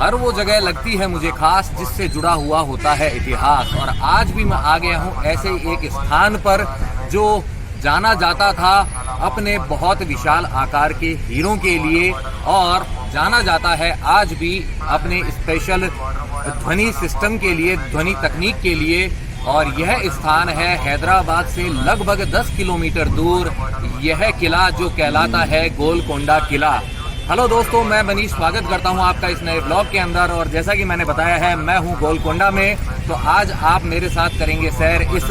हर वो जगह लगती है मुझे खास जिससे जुड़ा हुआ होता है इतिहास। और आज भी मैं आ गया हूँ ऐसे एक स्थान पर जो जाना जाता था अपने बहुत विशाल आकार के हीरों के लिए, और जाना जाता है आज भी अपने स्पेशल ध्वनि सिस्टम के लिए, ध्वनि तकनीक के लिए। और यह स्थान है हैदराबाद से लगभग 10 किलोमीटर दूर, यह किला जो कहलाता है गोलकोंडा किला। हेलो दोस्तों, मैं मनीष स्वागत करता हूं आपका इस नए ब्लॉग के अंदर। और जैसा कि मैंने बताया है, मैं हूं गोलकोंडा में। तो आज आप मेरे साथ करेंगे सैर इस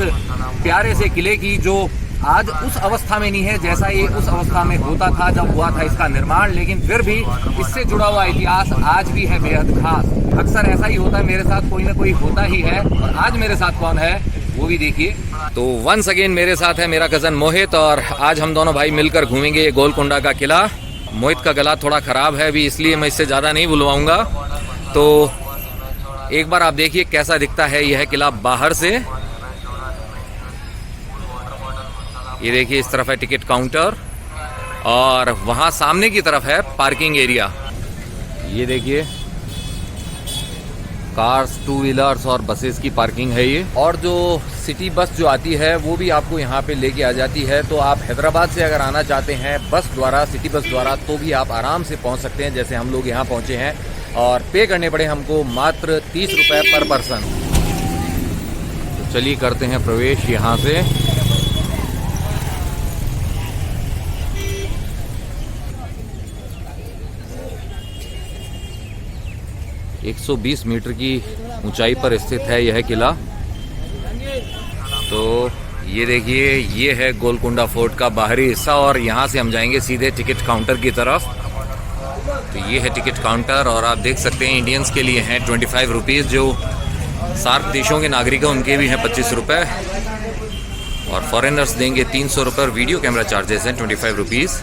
प्यारे से किले की, जो आज उस अवस्था में नहीं है जैसा ये उस अवस्था में होता था जब हुआ था इसका निर्माण, लेकिन फिर भी इससे जुड़ा हुआ इतिहास आज भी है बेहद खास। अक्सर ऐसा ही होता है, मेरे साथ कोई ना कोई होता ही है। और आज मेरे साथ कौन है वो भी देखिए। तो वंस अगेन मेरे साथ है मेरा कज़न मोहित, और आज हम दोनों भाई मिलकर घूमेंगे ये गोलकोंडा का किला। मोहित का गला थोड़ा ख़राब है अभी, इसलिए मैं इससे ज़्यादा नहीं बुलवाऊंगा। तो एक बार आप देखिए कैसा दिखता है यह किला बाहर से। ये देखिए इस तरफ है टिकट काउंटर, और वहाँ सामने की तरफ है पार्किंग एरिया। ये देखिए कार्स, टू व्हीलर्स और बसेस की पार्किंग है ये। और जो सिटी बस जो आती है वो भी आपको यहाँ पे लेके आ जाती है। तो आप हैदराबाद से अगर आना चाहते हैं बस द्वारा, सिटी बस द्वारा, तो भी आप आराम से पहुँच सकते हैं। जैसे हम लोग यहाँ पहुँचे हैं, और पे करने पड़े हमको मात्र 30 रुपये पर पर्सन। तो चलिए करते हैं प्रवेश यहाँ से। 120 मीटर की ऊंचाई पर स्थित है यह किला। तो ये देखिए, ये है गोलकोंडा फोर्ट का बाहरी हिस्सा, और यहाँ से हम जाएंगे सीधे टिकट काउंटर की तरफ। तो ये है टिकट काउंटर, और आप देख सकते हैं इंडियंस के लिए हैं 25 रुपीज़, जो सार्क देशों के नागरिक हैं उनके भी हैं 25 रुपये, और फॉरेनर्स देंगे 300 रुपये, और वीडियो कैमरा चार्जेस हैं 25 रुपीज़,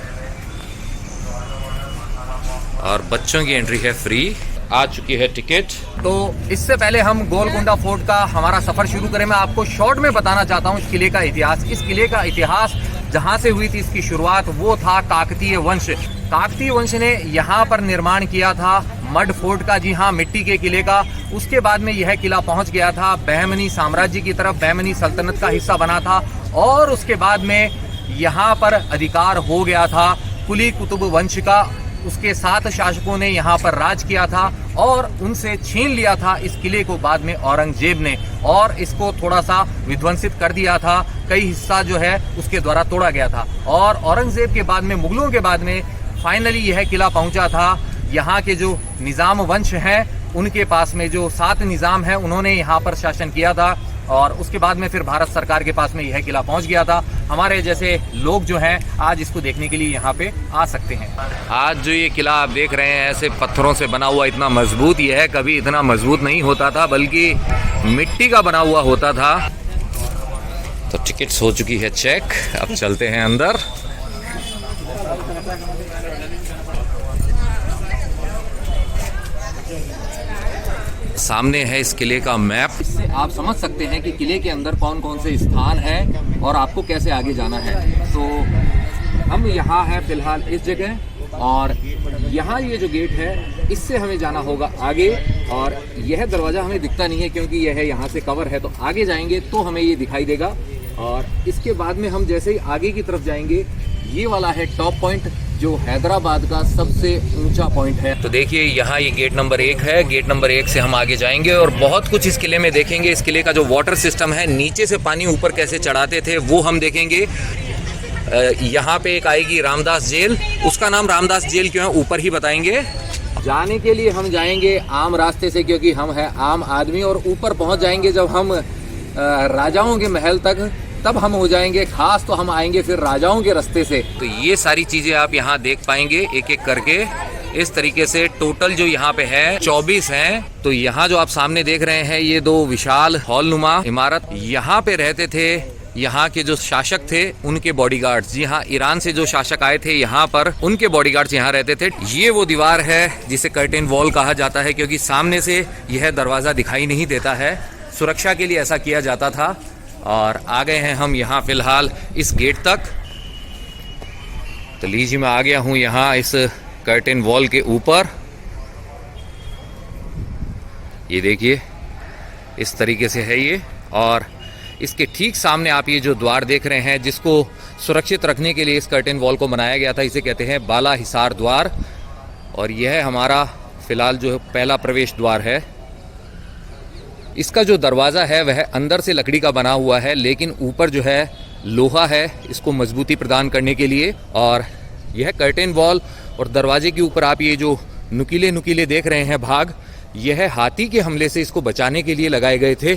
और बच्चों की एंट्री है फ्री। आ चुकी है टिकट। तो इससे पहले हम गोलकोंडा फोर्ट का हमारा सफ़र शुरू करें, मैं आपको शॉर्ट में बताना चाहता हूँ इस किले का इतिहास। इस किले का इतिहास जहाँ से हुई थी इसकी शुरुआत, वो था काकतीय वंश। काकतीय वंश ने यहाँ पर निर्माण किया था मड फोर्ट का, जी हाँ, मिट्टी के किले का। उसके बाद में यह किला पहुँच गया था बहमनी साम्राज्य की तरफ, बहमनी सल्तनत का हिस्सा बना था। और उसके बाद में यहाँ पर अधिकार हो गया था कुली कुतुब वंश का। उसके 7 शासकों ने यहाँ पर राज किया था, और उनसे छीन लिया था इस किले को बाद में औरंगजेब ने, और इसको थोड़ा सा विध्वंसित कर दिया था। कई हिस्सा जो है उसके द्वारा तोड़ा गया था। और औरंगजेब के बाद में, मुगलों के बाद में फाइनली यह किला पहुंचा था यहाँ के जो निज़ाम वंश हैं उनके पास में। जो 7 निज़ाम हैं उन्होंने यहाँ पर शासन किया था, और उसके बाद में फिर भारत सरकार के पास में यह किला पहुंच गया था। हमारे जैसे लोग जो हैं आज इसको देखने के लिए यहाँ पे आ सकते हैं। आज जो ये किला आप देख रहे हैं ऐसे पत्थरों से बना हुआ, इतना मजबूत ये है, कभी इतना मजबूत नहीं होता था, बल्कि मिट्टी का बना हुआ होता था। तो टिकट्स हो चुकी है चेक, अब चलते हैं अंदर। सामने है इस किले का मैप, इससे आप समझ सकते हैं कि किले के अंदर कौन कौन से स्थान हैं और आपको कैसे आगे जाना है। तो हम यहाँ हैं फिलहाल इस जगह, और यहाँ ये जो गेट है इससे हमें जाना होगा आगे। और यह दरवाज़ा हमें दिखता नहीं है क्योंकि यह यहाँ से कवर है, तो आगे जाएंगे तो हमें ये दिखाई देगा। और इसके बाद में हम जैसे ही आगे की तरफ जाएंगे, ये वाला है टॉप पॉइंट, जो हैदराबाद का सबसे ऊंचा पॉइंट है। तो देखिए यहाँ ये गेट नंबर 1 है। गेट नंबर 1 से हम आगे जाएंगे और बहुत कुछ इस किले में देखेंगे। इस किले का जो वाटर सिस्टम है, नीचे से पानी ऊपर कैसे चढ़ाते थे वो हम देखेंगे। यहाँ पे एक आएगी रामदास जेल, उसका नाम रामदास जेल क्यों है ऊपर ही बताएंगे। जाने के लिए हम जाएंगे आम रास्ते से, क्योंकि हम हैं आम आदमी, और ऊपर पहुँच जाएंगे जब हम राजाओं के महल तक, तब हम हो जाएंगे खास। तो हम आएंगे फिर राजाओं के रास्ते से। तो ये सारी चीजें आप यहाँ देख पाएंगे एक एक करके। इस तरीके से टोटल जो यहाँ पे है 24 हैं। तो यहाँ जो आप सामने देख रहे हैं ये 2 विशाल हॉलनुमा इमारत, यहाँ पे रहते थे यहाँ के जो शासक थे उनके बॉडीगार्ड्स। जी हाँ, ईरान से जो शासक आए थे यहाँ पर, उनके बॉडीगार्ड्स यहाँ रहते थे। ये वो दीवार है जिसे कर्टेन वॉल कहा जाता है, क्योंकि सामने से यह दरवाज़ा दिखाई नहीं देता है। सुरक्षा के लिए ऐसा किया जाता था। और आ गए हैं हम यहाँ फिलहाल इस गेट तक। तो लीजिए मैं आ गया हूँ यहाँ इस कर्टेन वॉल के ऊपर। ये देखिए इस तरीके से है ये। और इसके ठीक सामने आप ये जो द्वार देख रहे हैं, जिसको सुरक्षित रखने के लिए इस कर्टेन वॉल को बनाया गया था, इसे कहते हैं बाला हिसार द्वार। और यह हमारा फिलहाल जो पहला प्रवेश द्वार है। इसका जो दरवाज़ा है वह अंदर से लकड़ी का बना हुआ है, लेकिन ऊपर जो है लोहा है इसको मजबूती प्रदान करने के लिए। और यह कर्टेन वॉल और दरवाजे के ऊपर आप ये जो नुकीले नुकीले देख रहे हैं भाग, यह हाथी के हमले से इसको बचाने के लिए लगाए गए थे।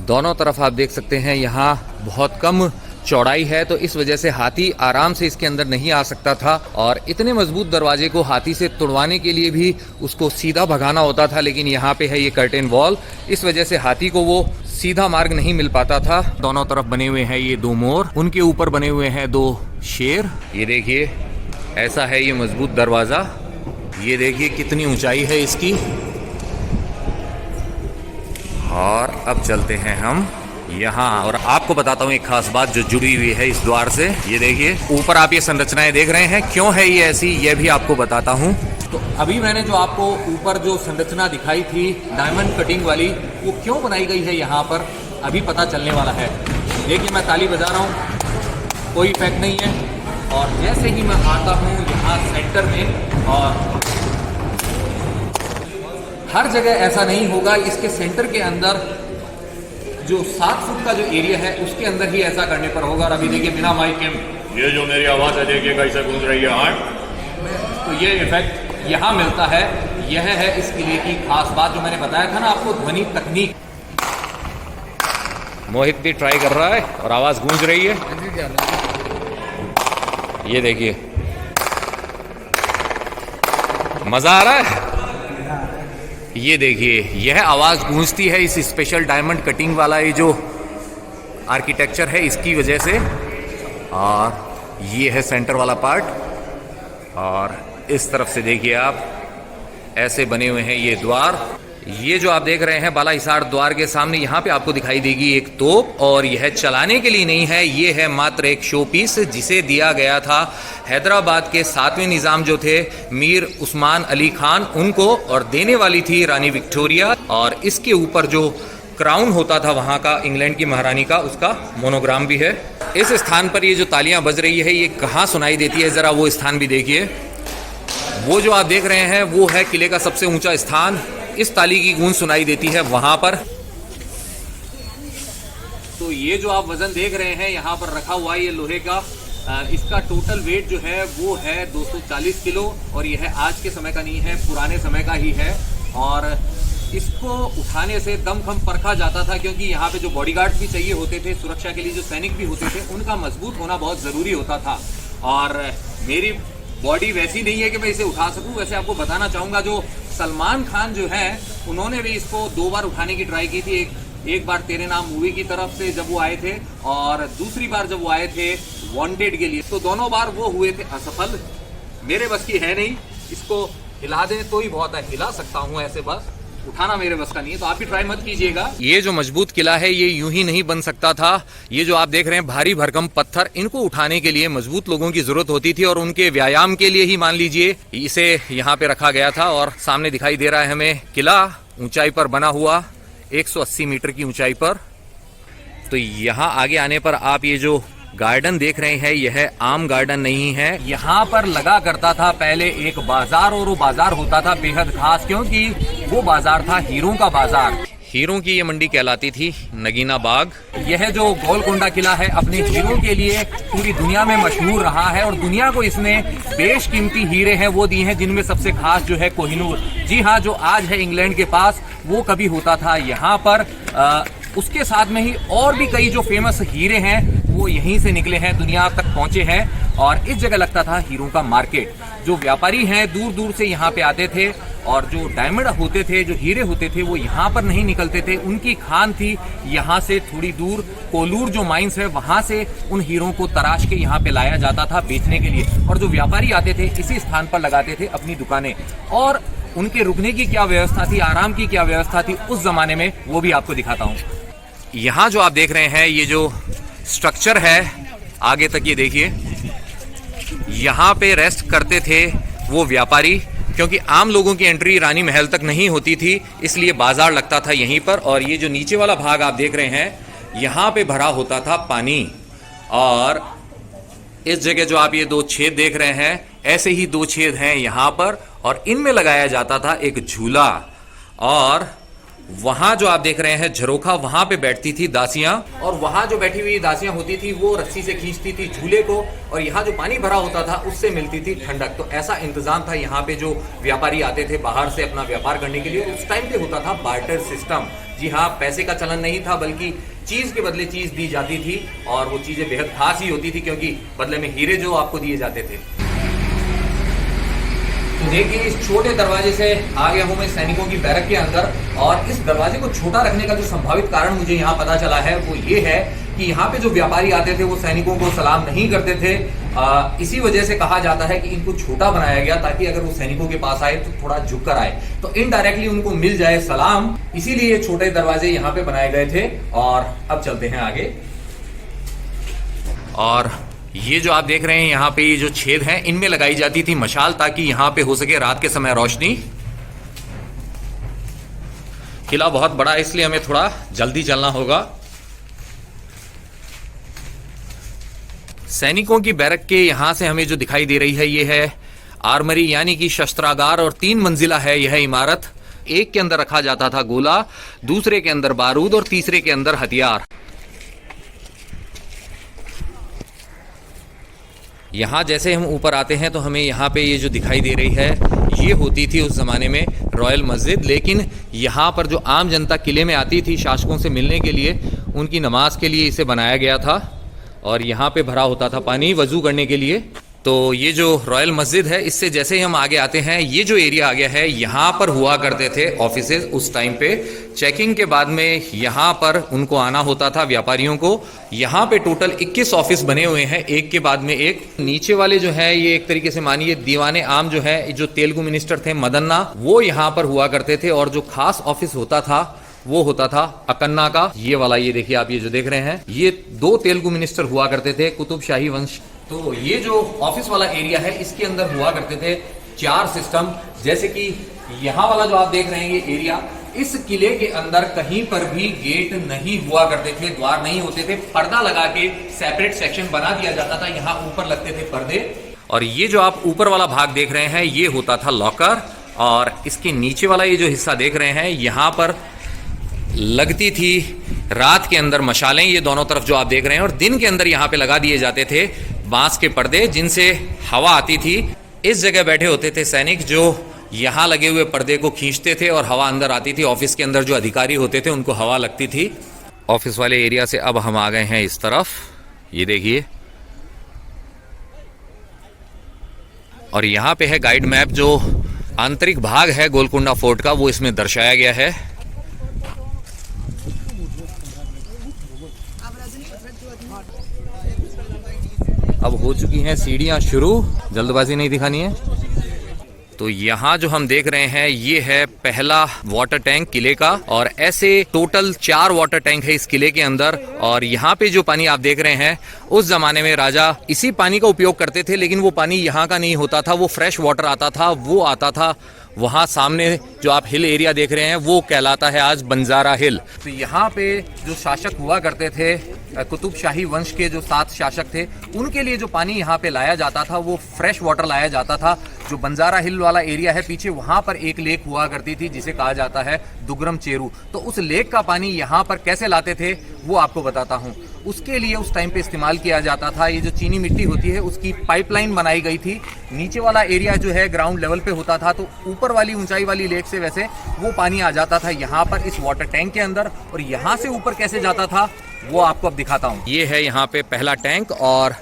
दोनों तरफ आप देख सकते हैं यहाँ बहुत कम चौड़ाई है, तो इस वजह से हाथी आराम से इसके अंदर नहीं आ सकता था। और इतने मजबूत दरवाजे को हाथी से तोड़वाने के लिए भी उसको सीधा भगाना होता था, लेकिन यहाँ पे है ये कर्टेन वॉल, इस वजह से हाथी को वो सीधा मार्ग नहीं मिल पाता था। दोनों तरफ बने हुए हैं ये दो मोर, उनके ऊपर बने हुए हैं दो शेर। ये देखिए ऐसा है ये मजबूत दरवाजा। ये देखिए कितनी ऊंचाई है इसकी। और अब चलते हैं हम यहाँ, और आपको बताता हूँ एक खास बात जो जुड़ी हुई है इस द्वार से। ये देखिए ऊपर आप ये संरचनाएं देख रहे हैं, क्यों है ये ऐसी ये भी आपको बताता हूँ। तो अभी मैंने जो आपको ऊपर जो संरचना दिखाई थी डायमंड कटिंग वाली, वो क्यों बनाई गई है यहाँ पर, अभी पता चलने वाला है। देखिए मैं ताली बजा रहा हूँ, कोई इफेक्ट नहीं है। और जैसे ही मैं आता हूँ यहाँ सेंटर में, और हर जगह ऐसा नहीं होगा, इसके सेंटर के अंदर जो 7 फुट का जो एरिया है उसके अंदर ही ऐसा करने पर होगा। और अभी देखिए बिना माइक के ये जो मेरी आवाज़ है देखिए कैसे गूंज रही है हार्ट, तो ये इफेक्ट यहाँ मिलता है। यह है इस किले की खास बात जो मैंने बताया था ना आपको, ध्वनि तकनीक। मोहित भी ट्राई कर रहा है और आवाज़ गूंज रही है। ये देखिए मज़ा आ रहा है। ये देखिए यह आवाज़ गूंजती है इस स्पेशल डायमंड कटिंग वाला ये जो आर्किटेक्चर है इसकी वजह से। और ये है सेंटर वाला पार्ट, और इस तरफ से देखिए आप ऐसे बने हुए हैं ये द्वार। ये जो आप देख रहे हैं बाला हिसार द्वार के सामने, यहाँ पे आपको दिखाई देगी एक तोप, और यह चलाने के लिए नहीं है, ये है मात्र एक शो पीस जिसे दिया गया था हैदराबाद के 7वें निज़ाम जो थे मीर उस्मान अली खान उनको, और देने वाली थी रानी विक्टोरिया। और इसके ऊपर जो क्राउन होता था वहाँ का इंग्लैंड की महारानी का, उसका मोनोग्राम भी है। इस स्थान पर ये जो तालियां बज रही है ये कहाँ सुनाई देती है, ज़रा वो स्थान भी देखिए। वो जो आप देख रहे हैं वो है किले का सबसे ऊंचा स्थान, इस ताली की गूंज सुनाई देती है वहां पर। तो ये जो आप वजन देख रहे हैं यहाँ पर रखा हुआ है ये लोहे का, इसका टोटल वेट जो है वो है 240 किलो, और यह है आज के समय का नहीं है, पुराने समय का ही है। और इसको उठाने से दमखम परखा जाता था, क्योंकि यहाँ पे जो बॉडीगार्ड्स भी चाहिए होते थे, सुरक्षा के लिए जो सैनिक भी होते थे, उनका मजबूत होना बहुत ज़रूरी होता था। और मेरी बॉडी वैसी नहीं है कि मैं इसे उठा सकूं। वैसे आपको बताना चाहूँगा, जो सलमान खान जो है उन्होंने भी इसको 2 बार उठाने की ट्राई की थी। एक बार तेरे नाम मूवी की तरफ से जब वो आए थे, और दूसरी बार जब वो आए थे वांटेड के लिए, तो दोनों बार वो हुए थे असफल। मेरे बस की है नहीं, इसको हिला दें तो ही बहुत है, हिला सकता हूँ ऐसे, बस उठाना मेरे बस का नहीं है। तो आप भी ट्राई मत कीजिएगा। ये जो मजबूत किला है ये यूं ही नहीं बन सकता था। ये जो आप देख रहे हैं भारी भरकम पत्थर, इनको उठाने के लिए मजबूत लोगों की जरूरत होती थी, और उनके व्यायाम के लिए ही मान लीजिए इसे यहाँ पे रखा गया था। और सामने दिखाई दे रहा है हमें किला, ऊंचाई पर बना हुआ 180 मीटर की ऊंचाई पर। तो यहाँ आगे आने पर आप ये जो गार्डन देख रहे हैं यह आम गार्डन नहीं है। यहाँ पर लगा करता था पहले एक बाजार, और वो बाजार होता था बेहद खास, क्योंकि वो बाजार था हीरों का बाजार। हीरों की ये मंडी कहलाती थी नगीना बाग। यह जो गोलकोंडा किला है अपने हीरों के लिए पूरी दुनिया में मशहूर रहा है, और दुनिया को इसने बेशकीमती हीरे हैं वो दिए हैं, जिनमें सबसे खास जो है कोहिनूर। जी हाँ, जो आज है इंग्लैंड के पास, वो कभी होता था यहाँ पर। उसके साथ में ही और भी कई जो फेमस हीरे हैं वो यहीं से निकले हैं, दुनिया तक पहुंचे हैं। और इस जगह लगता था हीरों का मार्केट। जो व्यापारी हैं दूर दूर से यहाँ पे आते थे, और जो डायमंड होते थे, जो हीरे होते थे, वो यहाँ पर नहीं निकलते थे। उनकी खान थी यहाँ से थोड़ी दूर, कोलूर जो माइंस है वहाँ से उन हीरों को तराश के यहाँ पे लाया जाता था बेचने के लिए। और जो व्यापारी आते थे इसी स्थान पर लगाते थे अपनी दुकानें। और उनके रुकने की क्या व्यवस्था थी, आराम की क्या व्यवस्था थी उस जमाने में, वो भी आपको दिखाता हूँ। यहाँ जो आप देख रहे हैं ये जो स्ट्रक्चर है आगे तक, ये देखिए, यहाँ पे रेस्ट करते थे वो व्यापारी, क्योंकि आम लोगों की एंट्री रानी महल तक नहीं होती थी, इसलिए बाजार लगता था यहीं पर। और ये जो नीचे वाला भाग आप देख रहे हैं, यहाँ पे भरा होता था पानी। और इस जगह जो आप ये दो छेद देख रहे हैं, ऐसे ही दो छेद हैं यहाँ पर, और इनमें लगाया जाता था एक झूला। और वहां जो आप देख रहे हैं झरोखा, वहां पे बैठती थी दासियां, और वहां जो बैठी हुई दासियां होती थी वो रस्सी से खींचती थी झूले को, और यहाँ जो पानी भरा होता था उससे मिलती थी ठंडक। तो ऐसा इंतजाम था यहाँ पे। जो व्यापारी आते थे बाहर से अपना व्यापार करने के लिए, उस टाइम पे होता था बार्टर सिस्टम। जी हाँ, पैसे का चलन नहीं था, बल्कि चीज के बदले चीज दी जाती थी, और वो चीजें बेहद खास ही होती थी, क्योंकि बदले में हीरे जो आपको दिए जाते थे। तो देखिए, इस छोटे दरवाजे से आ गया हूं मैं सैनिकों की बैरक के अंदर, और इस दरवाजे को छोटा रखने का जो संभावित कारण मुझे यहाँ पता चला है वो ये है कि यहाँ पे जो व्यापारी आते थे वो सैनिकों को सलाम नहीं करते थे। इसी वजह से कहा जाता है कि इनको छोटा बनाया गया, ताकि अगर वो सैनिकों के पास आए तो थोड़ा झुक कर आए, तो इनडायरेक्टली उनको मिल जाए सलाम। इसीलिए ये छोटे दरवाजे यहाँ पे बनाए गए थे। और अब चलते हैं आगे। और ये जो आप देख रहे हैं यहाँ पे ये जो छेद हैं, इनमें लगाई जाती थी मशाल, ताकि यहाँ पे हो सके रात के समय रोशनी। किला बहुत बड़ा है, इसलिए हमें थोड़ा जल्दी चलना होगा। सैनिकों की बैरक के यहां से हमें जो दिखाई दे रही है ये है आर्मरी, यानी कि शस्त्रागार, और 3 मंजिला है यह इमारत। एक के अंदर रखा जाता था गोला, दूसरे के अंदर बारूद, और तीसरे के अंदर हथियार। यहाँ जैसे हम ऊपर आते हैं तो हमें यहाँ पे ये जो दिखाई दे रही है, ये होती थी उस ज़माने में रॉयल मस्जिद। लेकिन यहाँ पर जो आम जनता किले में आती थी शासकों से मिलने के लिए, उनकी नमाज के लिए इसे बनाया गया था। और यहाँ पे भरा होता था पानी वज़ू करने के लिए। तो ये जो रॉयल मस्जिद है, इससे जैसे ही हम आगे आते हैं, ये जो एरिया आ गया है, यहाँ पर हुआ करते थे ऑफिसेज उस टाइम पे। चेकिंग के बाद में यहाँ पर उनको आना होता था व्यापारियों को। यहाँ पे टोटल 21 ऑफिस बने हुए हैं, एक के बाद में एक। नीचे वाले जो है ये एक तरीके से मानिए दीवाने आम जो है, जो तेलुगु मिनिस्टर थे मदन्ना, वो यहाँ पर हुआ करते थे। और जो खास ऑफिस होता था वो होता था अकन्ना का। ये वाला, ये देखिए आप, ये जो देख रहे हैं, ये 2 तेलुगु मिनिस्टर हुआ करते थे, कुतुब शाही वंश। तो ये जो ऑफिस वाला एरिया है, इसके अंदर हुआ करते थे 4 सिस्टम। जैसे कि यहाँ वाला जो आप देख रहे हैं ये एरिया, इस किले के अंदर कहीं पर भी गेट नहीं हुआ करते थे, द्वार नहीं होते थे। पर्दा लगा के सेपरेट सेक्शन बना दिया जाता था, यहाँ ऊपर लगते थे पर्दे। और ये जो आप ऊपर वाला भाग देख रहे हैं, ये होता था लॉकर। और इसके नीचे वाला ये जो हिस्सा देख रहे हैं, यहाँ पर लगती थी रात के अंदर मशालें, ये दोनों तरफ जो आप देख रहे हैं। और दिन के अंदर यहाँ पे लगा दिए जाते थे बांस के पर्दे, जिनसे हवा आती थी। इस जगह बैठे होते थे सैनिक, जो यहाँ लगे हुए पर्दे को खींचते थे और हवा अंदर आती थी। ऑफिस के अंदर जो अधिकारी होते थे उनको हवा लगती थी। ऑफिस वाले एरिया से अब हम आ गए हैं इस तरफ, ये देखिए। और यहाँ पे है गाइड मैप, जो आंतरिक भाग है गोलकुंडा फोर्ट का, वो इसमें दर्शाया गया है। अब हो चुकी हैं सीढ़ियां शुरू, जल्दबाजी नहीं दिखानी है। तो यहाँ जो हम देख रहे हैं, ये है पहला वाटर टैंक किले का। और ऐसे टोटल 4 वाटर टैंक है इस किले के अंदर। और यहाँ पे जो पानी आप देख रहे हैं, उस जमाने में राजा इसी पानी का उपयोग करते थे। लेकिन वो पानी यहाँ का नहीं होता था, वो फ्रेश वाटर आता था। वो आता था वहाँ सामने जो आप हिल एरिया देख रहे हैं, वो कहलाता है आज बंजारा हिल। तो यहाँ पे जो शासक हुआ करते थे, कुतुब शाही वंश के जो 7 शासक थे, उनके लिए जो पानी यहाँ पे लाया जाता था वो फ्रेश वाटर लाया जाता था। जो बंजारा हिल वाला एरिया है पीछे, वहाँ पर एक लेक हुआ करती थी जिसे कहा जाता है दुगरम चेरू। तो उस लेक का पानी यहाँ पर कैसे लाते थे वो आपको बताता हूँ। उसके लिए उस टाइम पे इस्तेमाल किया जाता था, ये जो चीनी मिट्टी होती है उसकी पाइपलाइन बनाई गई थी। नीचे वाला एरिया जो है ग्राउंड लेवल पे होता था, तो ऊपर वाली ऊंचाई वाली लेक से वैसे वो पानी आ जाता था यहाँ पर इस वाटर टैंक के अंदर। और यहाँ से ऊपर कैसे जाता था वो आपको अब दिखाता हूँ। ये है यहाँ पे पहला टैंक। और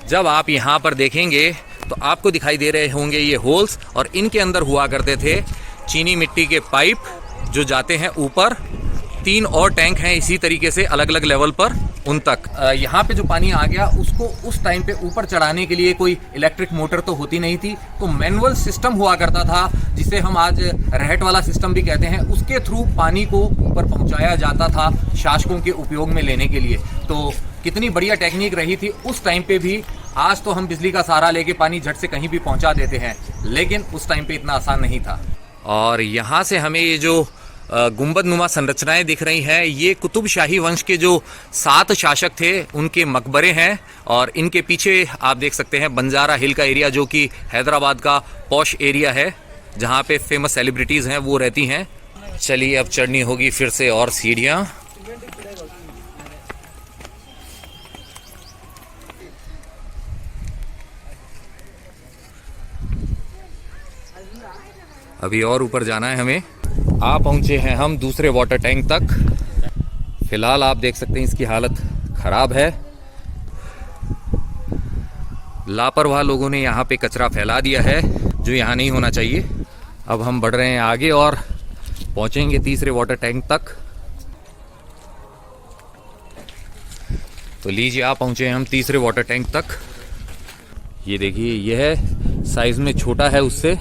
जब आप यहाँ पर देखेंगे तो आपको दिखाई दे रहे होंगे ये होल्स, और इनके अंदर हुआ करते थे चीनी मिट्टी के पाइप जो जाते हैं ऊपर। 3 और टैंक हैं इसी तरीके से अलग अलग लेवल पर उन तक। यहाँ पे जो पानी आ गया उसको उस टाइम पे ऊपर चढ़ाने के लिए कोई इलेक्ट्रिक मोटर तो होती नहीं थी, तो मैनुअल सिस्टम हुआ करता था, जिसे हम आज रहट वाला सिस्टम भी कहते हैं। उसके थ्रू पानी को ऊपर पहुँचाया जाता था शासकों के उपयोग में लेने के लिए। तो कितनी बढ़िया टेक्निक रही थी उस टाइम पे भी। आज तो हम बिजली का सहारा लेके पानी झट से कहीं भी पहुंचा देते हैं, लेकिन उस टाइम पे इतना आसान नहीं था। और यहाँ से हमें ये जो गुंबद नुमा संरचनाएं दिख रही हैं, ये कुतुब शाही वंश के जो 7 शासक थे उनके मकबरे हैं। और इनके पीछे आप देख सकते हैं बंजारा हिल का एरिया, जो कि हैदराबाद का पॉश एरिया है, जहाँ पे फेमस सेलिब्रिटीज़ हैं वो रहती हैं। चलिए अब चढ़नी होगी फिर से और सीढ़ियाँ। अभी और ऊपर जाना है हमें। आ पहुंचे हैं हम दूसरे वाटर टैंक तक। फिलहाल आप देख सकते हैं इसकी हालत खराब है। लापरवाह लोगों ने यहाँ पे कचरा फैला दिया है जो यहाँ नहीं होना चाहिए। अब हम बढ़ रहे हैं आगे और पहुंचेंगे तीसरे वाटर टैंक तक। तो लीजिए आप पहुंचे हैं हम तीसरे वाटर टैंक तक। ये देखिए, यह है साइज में छोटा है उससे।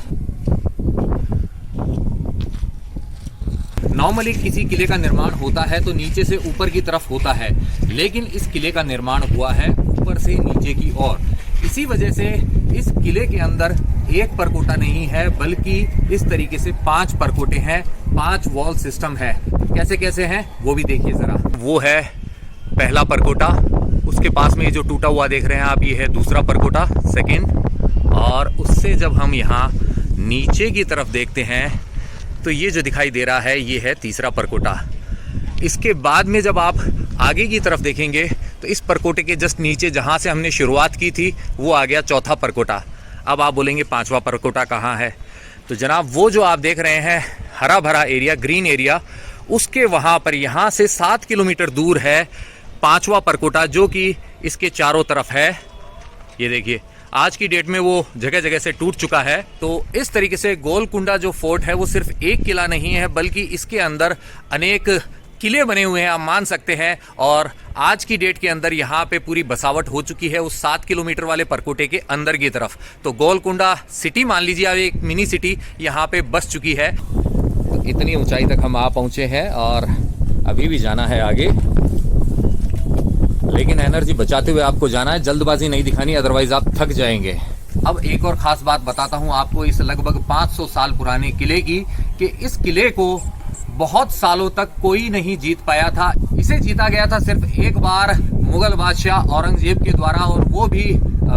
नॉर्मली किसी किले का निर्माण होता है तो नीचे से ऊपर की तरफ होता है, लेकिन इस किले का निर्माण हुआ है ऊपर से नीचे की ओर। इसी वजह से इस किले के अंदर एक परकोटा नहीं है, बल्कि इस तरीके से 5 परकोटे हैं, 5 वॉल सिस्टम है। कैसे कैसे हैं वो भी देखिए जरा। वो है पहला परकोटा, उसके पास में ये जो टूटा हुआ देख रहे हैं आप, ये है दूसरा परकोटा, सेकेंड। और उससे जब हम यहाँ नीचे की तरफ देखते हैं तो ये जो दिखाई दे रहा है ये है तीसरा परकोटा। इसके बाद में जब आप आगे की तरफ देखेंगे तो इस परकोटे के जस्ट नीचे जहाँ से हमने शुरुआत की थी वो आ गया चौथा परकोटा। अब आप बोलेंगे 5वां परकोटा कहाँ है? तो जनाब वो जो आप देख रहे हैं हरा भरा एरिया, ग्रीन एरिया, उसके वहाँ पर यहाँ से 7 किलोमीटर दूर है 5वां परकोटा, जो कि इसके चारों तरफ है। ये देखिए, आज की डेट में वो जगह जगह से टूट चुका है। तो इस तरीके से गोलकुंडा जो फोर्ट है वो सिर्फ एक किला नहीं है, बल्कि इसके अंदर अनेक किले बने हुए हैं, आप मान सकते हैं। और आज की डेट के अंदर यहाँ पे पूरी बसावट हो चुकी है उस 7 किलोमीटर वाले परकोटे के अंदर की तरफ। तो गोलकुंडा सिटी मान लीजिए, अब एक मिनी सिटी यहाँ पे बस चुकी है। तो इतनी ऊंचाई तक हम आ पहुंचे हैं और अभी भी जाना है आगे, लेकिन एनर्जी बचाते हुए आपको जाना है, जल्दबाजी नहीं दिखानी, अदरवाइज आप थक जाएंगे। अब एक और खास बात बताता हूं आपको इस लगभग 500 साल पुराने किले की, कि इस किले को बहुत सालों तक कोई नहीं जीत पाया था। इसे जीता गया था सिर्फ एक बार मुगल बादशाह औरंगजेब के द्वारा, और वो भी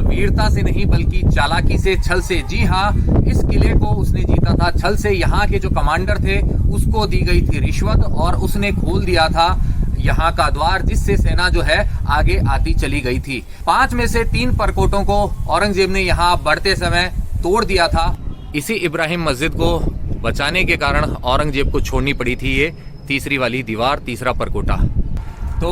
वीरता से नहीं बल्कि चालाकी से, छल से। जी हाँ, इस किले को उसने जीता था छल से। यहाँ के जो कमांडर थे उसको दी गई थी रिश्वत और उसने खोल दिया था यहाँ का द्वार, जिससे सेना जो है आगे आती चली गई थी। 5 में से 3 परकोटों को औरंगजेब ने यहाँ बढ़ते समय तोड़ दिया था। इसी इब्राहिम मस्जिद को बचाने के कारण औरंगजेब को छोड़नी पड़ी थी ये तीसरी वाली दीवार, तीसरा परकोटा। तो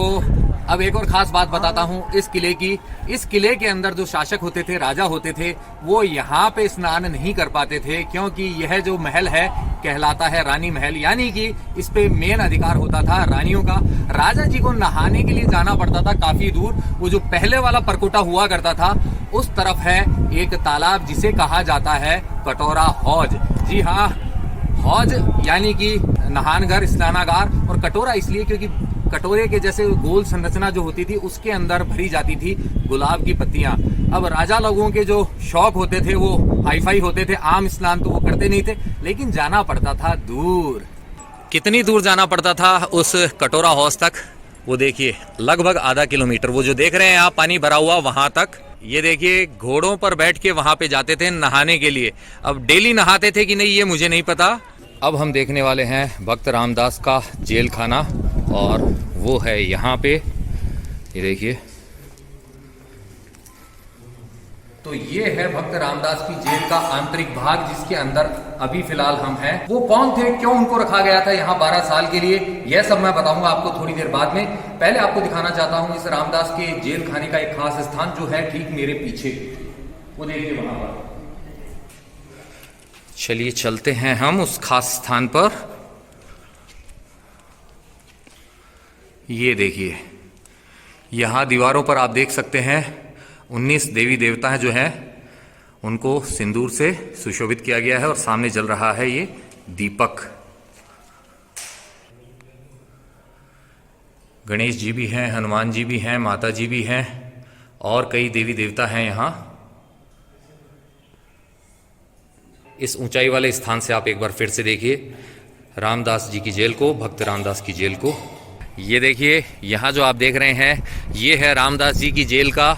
अब एक और खास बात बताता हूँ इस किले की। इस किले के अंदर जो शासक होते थे, राजा होते थे, वो यहाँ पे स्नान नहीं कर पाते थे, क्योंकि यह जो महल है कहलाता है रानी महल, यानी कि इस पे मेन अधिकार होता था रानियों का। राजा जी को नहाने के लिए जाना पड़ता था काफी दूर। वो जो पहले वाला परकोटा हुआ करता था उस तरफ है एक तालाब जिसे कहा जाता है कटोरा हौज। जी हाँ, हौज यानी कि नहानघर, स्नानागार, और कटोरा इसलिए क्योंकि कटोरे के जैसे गोल संरचना जो होती थी उसके अंदर भरी जाती थी गुलाब की पत्तियां। अब राजा लोगों के जो शौक होते थे वो हाईफाई होते थे, आम स्नान तो वो करते नहीं थे, लेकिन जाना पड़ता था दूर। कितनी दूर जाना पड़ता था उस कटोरा हौज तक? वो देखिए लगभग आधा किलोमीटर। वो जो देख रहे हैं आप पानी भरा हुआ वहां तक, ये देखिए घोड़ों पर बैठ के वहां पे जाते थे नहाने के लिए। अब डेली नहाते थे कि नहीं ये मुझे नहीं पता। अब हम देखने वाले हैं भक्त रामदास का जेल खाना, और वो है यहाँ पे, ये देखिए। तो ये है भक्त रामदास की जेल का आंतरिक भाग, जिसके अंदर अभी फिलहाल हम हैं। वो कौन थे, क्यों उनको रखा गया था यहाँ 12 साल के लिए, यह सब मैं बताऊंगा आपको थोड़ी देर बाद में। पहले आपको दिखाना चाहता हूँ इस रामदास के जेल खाने का एक खास स्थान जो है ठीक मेरे पीछे, वो देखिए वहां पर। चलिए चलते हैं हम उस खास स्थान पर। ये देखिए, यहाँ दीवारों पर आप देख सकते हैं 19 देवी देवता जो हैं उनको सिंदूर से सुशोभित किया गया है, और सामने जल रहा है ये दीपक। गणेश जी भी हैं, हनुमान जी भी हैं, माता जी भी हैं, और कई देवी देवता हैं यहाँ। इस ऊंचाई वाले स्थान से आप एक बार फिर से देखिए रामदास जी की जेल को, भक्त रामदास की जेल को। ये देखिए यहाँ जो आप देख रहे हैं ये है रामदास जी की जेल का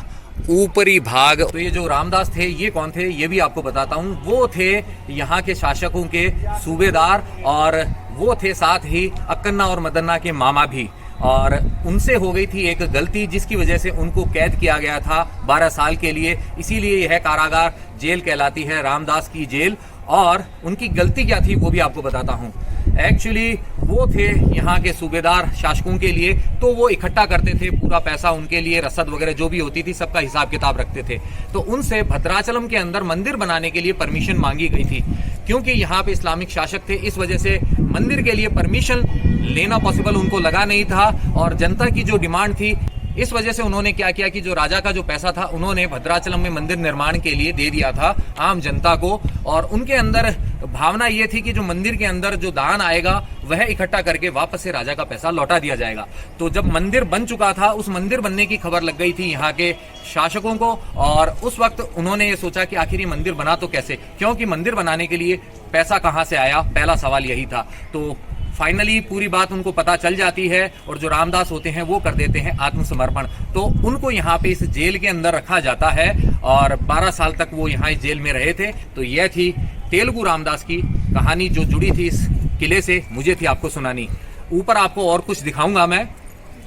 ऊपरी भाग। तो ये जो रामदास थे ये कौन थे ये भी आपको बताता हूँ। वो थे यहाँ के शासकों के सूबेदार और वो थे साथ ही अक्कन्ना और मदन्ना के मामा भी। और उनसे हो गई थी एक गलती जिसकी वजह से उनको कैद किया गया था 12 साल के लिए। इसीलिए यह कारागार जेल कहलाती है रामदास की जेल। और उनकी गलती क्या थी वो भी आपको बताता हूँ। एक्चुअली वो थे यहाँ के सूबेदार शासकों के लिए, तो वो इकट्ठा करते थे पूरा पैसा उनके लिए, रसद वगैरह जो भी होती थी सबका हिसाब किताब रखते थे। तो उनसे भद्राचलम के अंदर मंदिर बनाने के लिए परमिशन मांगी गई थी। क्योंकि यहाँ पे इस्लामिक शासक थे इस वजह से मंदिर के लिए परमिशन लेना पॉसिबल उनको लगा नहीं था। और जनता की जो डिमांड थी इस वजह से उन्होंने क्या किया कि जो राजा का जो पैसा था उन्होंने भद्राचलम में मंदिर निर्माण के लिए दे दिया था आम जनता को। और उनके अंदर भावना ये थी कि जो मंदिर के अंदर जो दान आएगा वह इकट्ठा करके वापस से राजा का पैसा लौटा दिया जाएगा। तो जब मंदिर बन चुका था, उस मंदिर बनने की खबर लग गई थी यहाँ के शासकों को। और उस वक्त उन्होंने ये सोचा कि आखिर ये मंदिर बना तो कैसे, क्योंकि मंदिर बनाने के लिए पैसा कहाँ से आया, पहला सवाल यही था। तो फाइनली पूरी बात उनको पता चल जाती है और जो रामदास होते हैं वो कर देते हैं आत्मसमर्पण। तो उनको यहाँ पे इस जेल के अंदर रखा जाता है और 12 साल तक वो यहाँ इस जेल में रहे थे। तो यह थी तेलुगु रामदास की कहानी जो जुड़ी थी इस किले से, मुझे थी आपको सुनानी। ऊपर आपको और कुछ दिखाऊंगा मैं,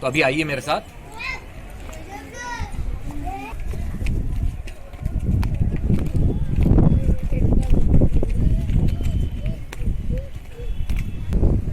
तो अभी आइए मेरे साथ।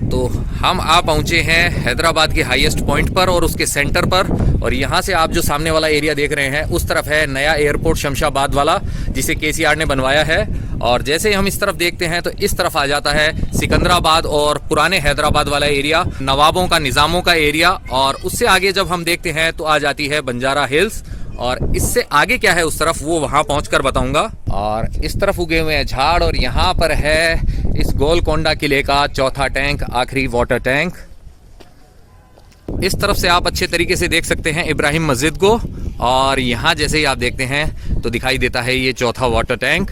तो हम आ पहुंचे हैं हैदराबाद के हाईएस्ट पॉइंट पर और उसके सेंटर पर। और यहाँ से आप जो सामने वाला एरिया देख रहे हैं उस तरफ है नया एयरपोर्ट शमशाबाद वाला, जिसे केसीआर ने बनवाया है। और जैसे हम इस तरफ देखते हैं तो इस तरफ आ जाता है सिकंदराबाद और पुराने हैदराबाद वाला एरिया, नवाबों का, निज़ामों का एरिया। और उससे आगे जब हम देखते हैं तो आ जाती है बंजारा हिल्स। और इससे आगे क्या है उस तरफ वो वहां पहुंचकर बताऊंगा। और इस तरफ उगे हुए हैं झाड़ और यहाँ पर है इस गोलकोंडा किले का चौथा टैंक, आखिरी वाटर टैंक। इस तरफ से आप अच्छे तरीके से देख सकते हैं इब्राहिम मस्जिद को। और यहाँ जैसे ही आप देखते हैं तो दिखाई देता है ये चौथा वाटर टैंक।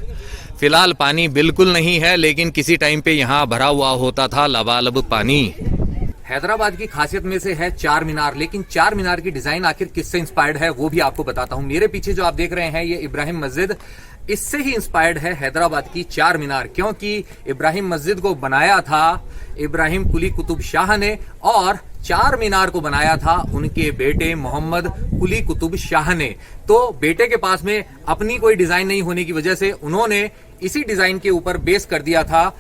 फिलहाल पानी बिल्कुल नहीं है, लेकिन किसी टाइम पे यहाँ भरा हुआ होता था लबालब पानी। हैदराबाद की खासियत में से है चार मीनार, लेकिन चार मीनार की डिजाइन आखिर किससे इंस्पायर्ड है वो भी आपको बताता हूँ। मेरे पीछे जो आप देख रहे हैं ये इब्राहिम मस्जिद, इससे ही इंस्पायर्ड है हैदराबाद की चार मीनार। क्योंकि इब्राहिम मस्जिद को बनाया था इब्राहिम कुली कुतुब शाह ने और चार मीनार को बनाया था उनके बेटे मोहम्मद कुली कुतुब शाह ने। तो बेटे के पास में अपनी कोई डिजाइन नहीं होने की वजह से उन्होंने इसी डिजाइन के ऊपर बेस कर दिया था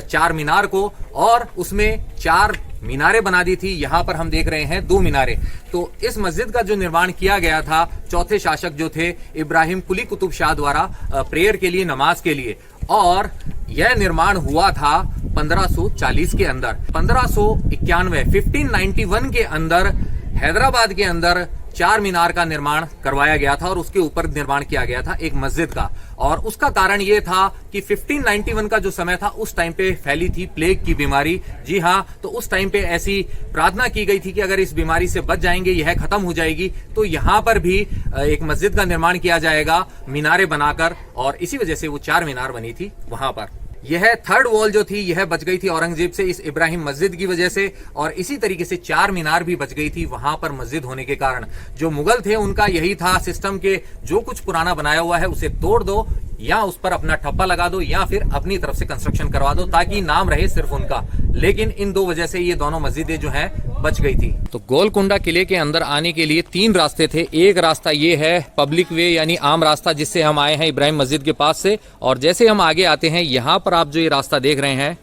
चार मीनार को और उसमें चार मीनारें बना दी थी। यहाँ पर हम देख रहे हैं दो मीनारें। तो इस मस्जिद का जो निर्माण किया गया था चौथे शासक जो थे इब्राहिम कुली कुतुब शाह द्वारा प्रेयर के लिए, नमाज के लिए। और यह निर्माण हुआ था 1540 के अंदर। 1591 के अंदर हैदराबाद के अंदर चार मीनार का निर्माण करवाया गया था और उसके ऊपर निर्माण किया गया था एक मस्जिद का। और उसका कारण यह था कि 1591 का जो समय था उस टाइम पे फैली थी प्लेग की बीमारी। जी हाँ, तो उस टाइम पे ऐसी प्रार्थना की गई थी कि अगर इस बीमारी से बच जाएंगे, यह खत्म हो जाएगी, तो यहाँ पर भी एक मस्जिद का निर्माण किया जाएगा मीनारें बनाकर। और इसी वजह से वो चार मीनार बनी थी वहां पर। यह थर्ड वॉल जो थी यह बच गई थी औरंगजेब से इस इब्राहिम मस्जिद की वजह से। और इसी तरीके से चार मीनार भी बच गई थी वहां पर मस्जिद होने के कारण। जो मुगल थे उनका यही था सिस्टम के जो कुछ पुराना बनाया हुआ है उसे तोड़ दो या उस पर अपना ठप्पा लगा दो या फिर अपनी तरफ से कंस्ट्रक्शन करवा दो ताकि नाम रहे सिर्फ उनका। लेकिन इन दो वजह से ये दोनों मस्जिदें जो हैं बच गई थी। तो गोलकुंडा किले के अंदर आने के लिए तीन रास्ते थे। एक रास्ता ये है पब्लिक वे यानी आम रास्ता जिससे हम आए हैं इब्राहिम मस्जिद के पास से। और जैसे हम आगे आते हैं यहाँ पर आप जो ये रास्ता देख रहे हैं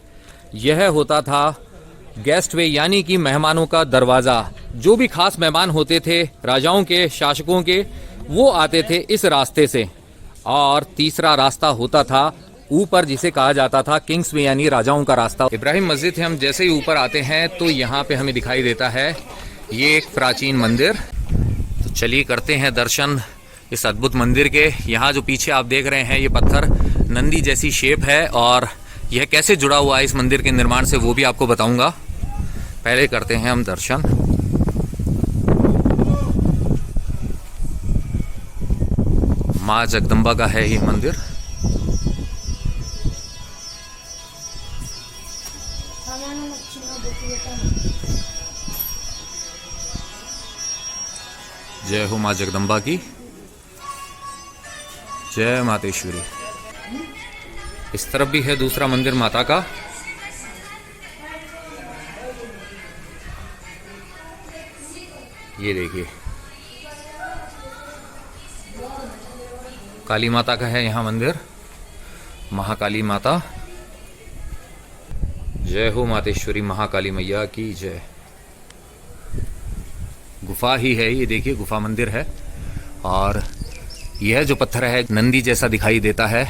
यह होता था गेस्ट वे यानी कि मेहमानों का दरवाजा। जो भी खास मेहमान होते थे राजाओं के, शासकों के, वो आते थे इस रास्ते से। और तीसरा रास्ता होता था ऊपर जिसे कहा जाता था किंग्स वे यानी राजाओं का रास्ता। इब्राहिम मस्जिद से हम जैसे ही ऊपर आते हैं तो यहाँ पे हमें दिखाई देता है ये एक प्राचीन मंदिर। तो चलिए करते हैं दर्शन इस अद्भुत मंदिर के। यहाँ जो पीछे आप देख रहे हैं ये पत्थर नंदी जैसी शेप है और यह कैसे जुड़ा हुआ है इस मंदिर के निर्माण से वो भी आपको बताऊंगा। पहले करते हैं हम दर्शन। माँ जगदम्बा का है ये मंदिर। जय हो माँ जगदम्बा की, जय मातेश्वरी। इस तरफ भी है दूसरा मंदिर माता का। ये देखिए काली माता का है यहाँ मंदिर, महाकाली माता। जय हो मातेश्वरी महाकाली मैया की जय। गुफा ही है ये, देखिए गुफा मंदिर है। और यह जो पत्थर है नंदी जैसा दिखाई देता है।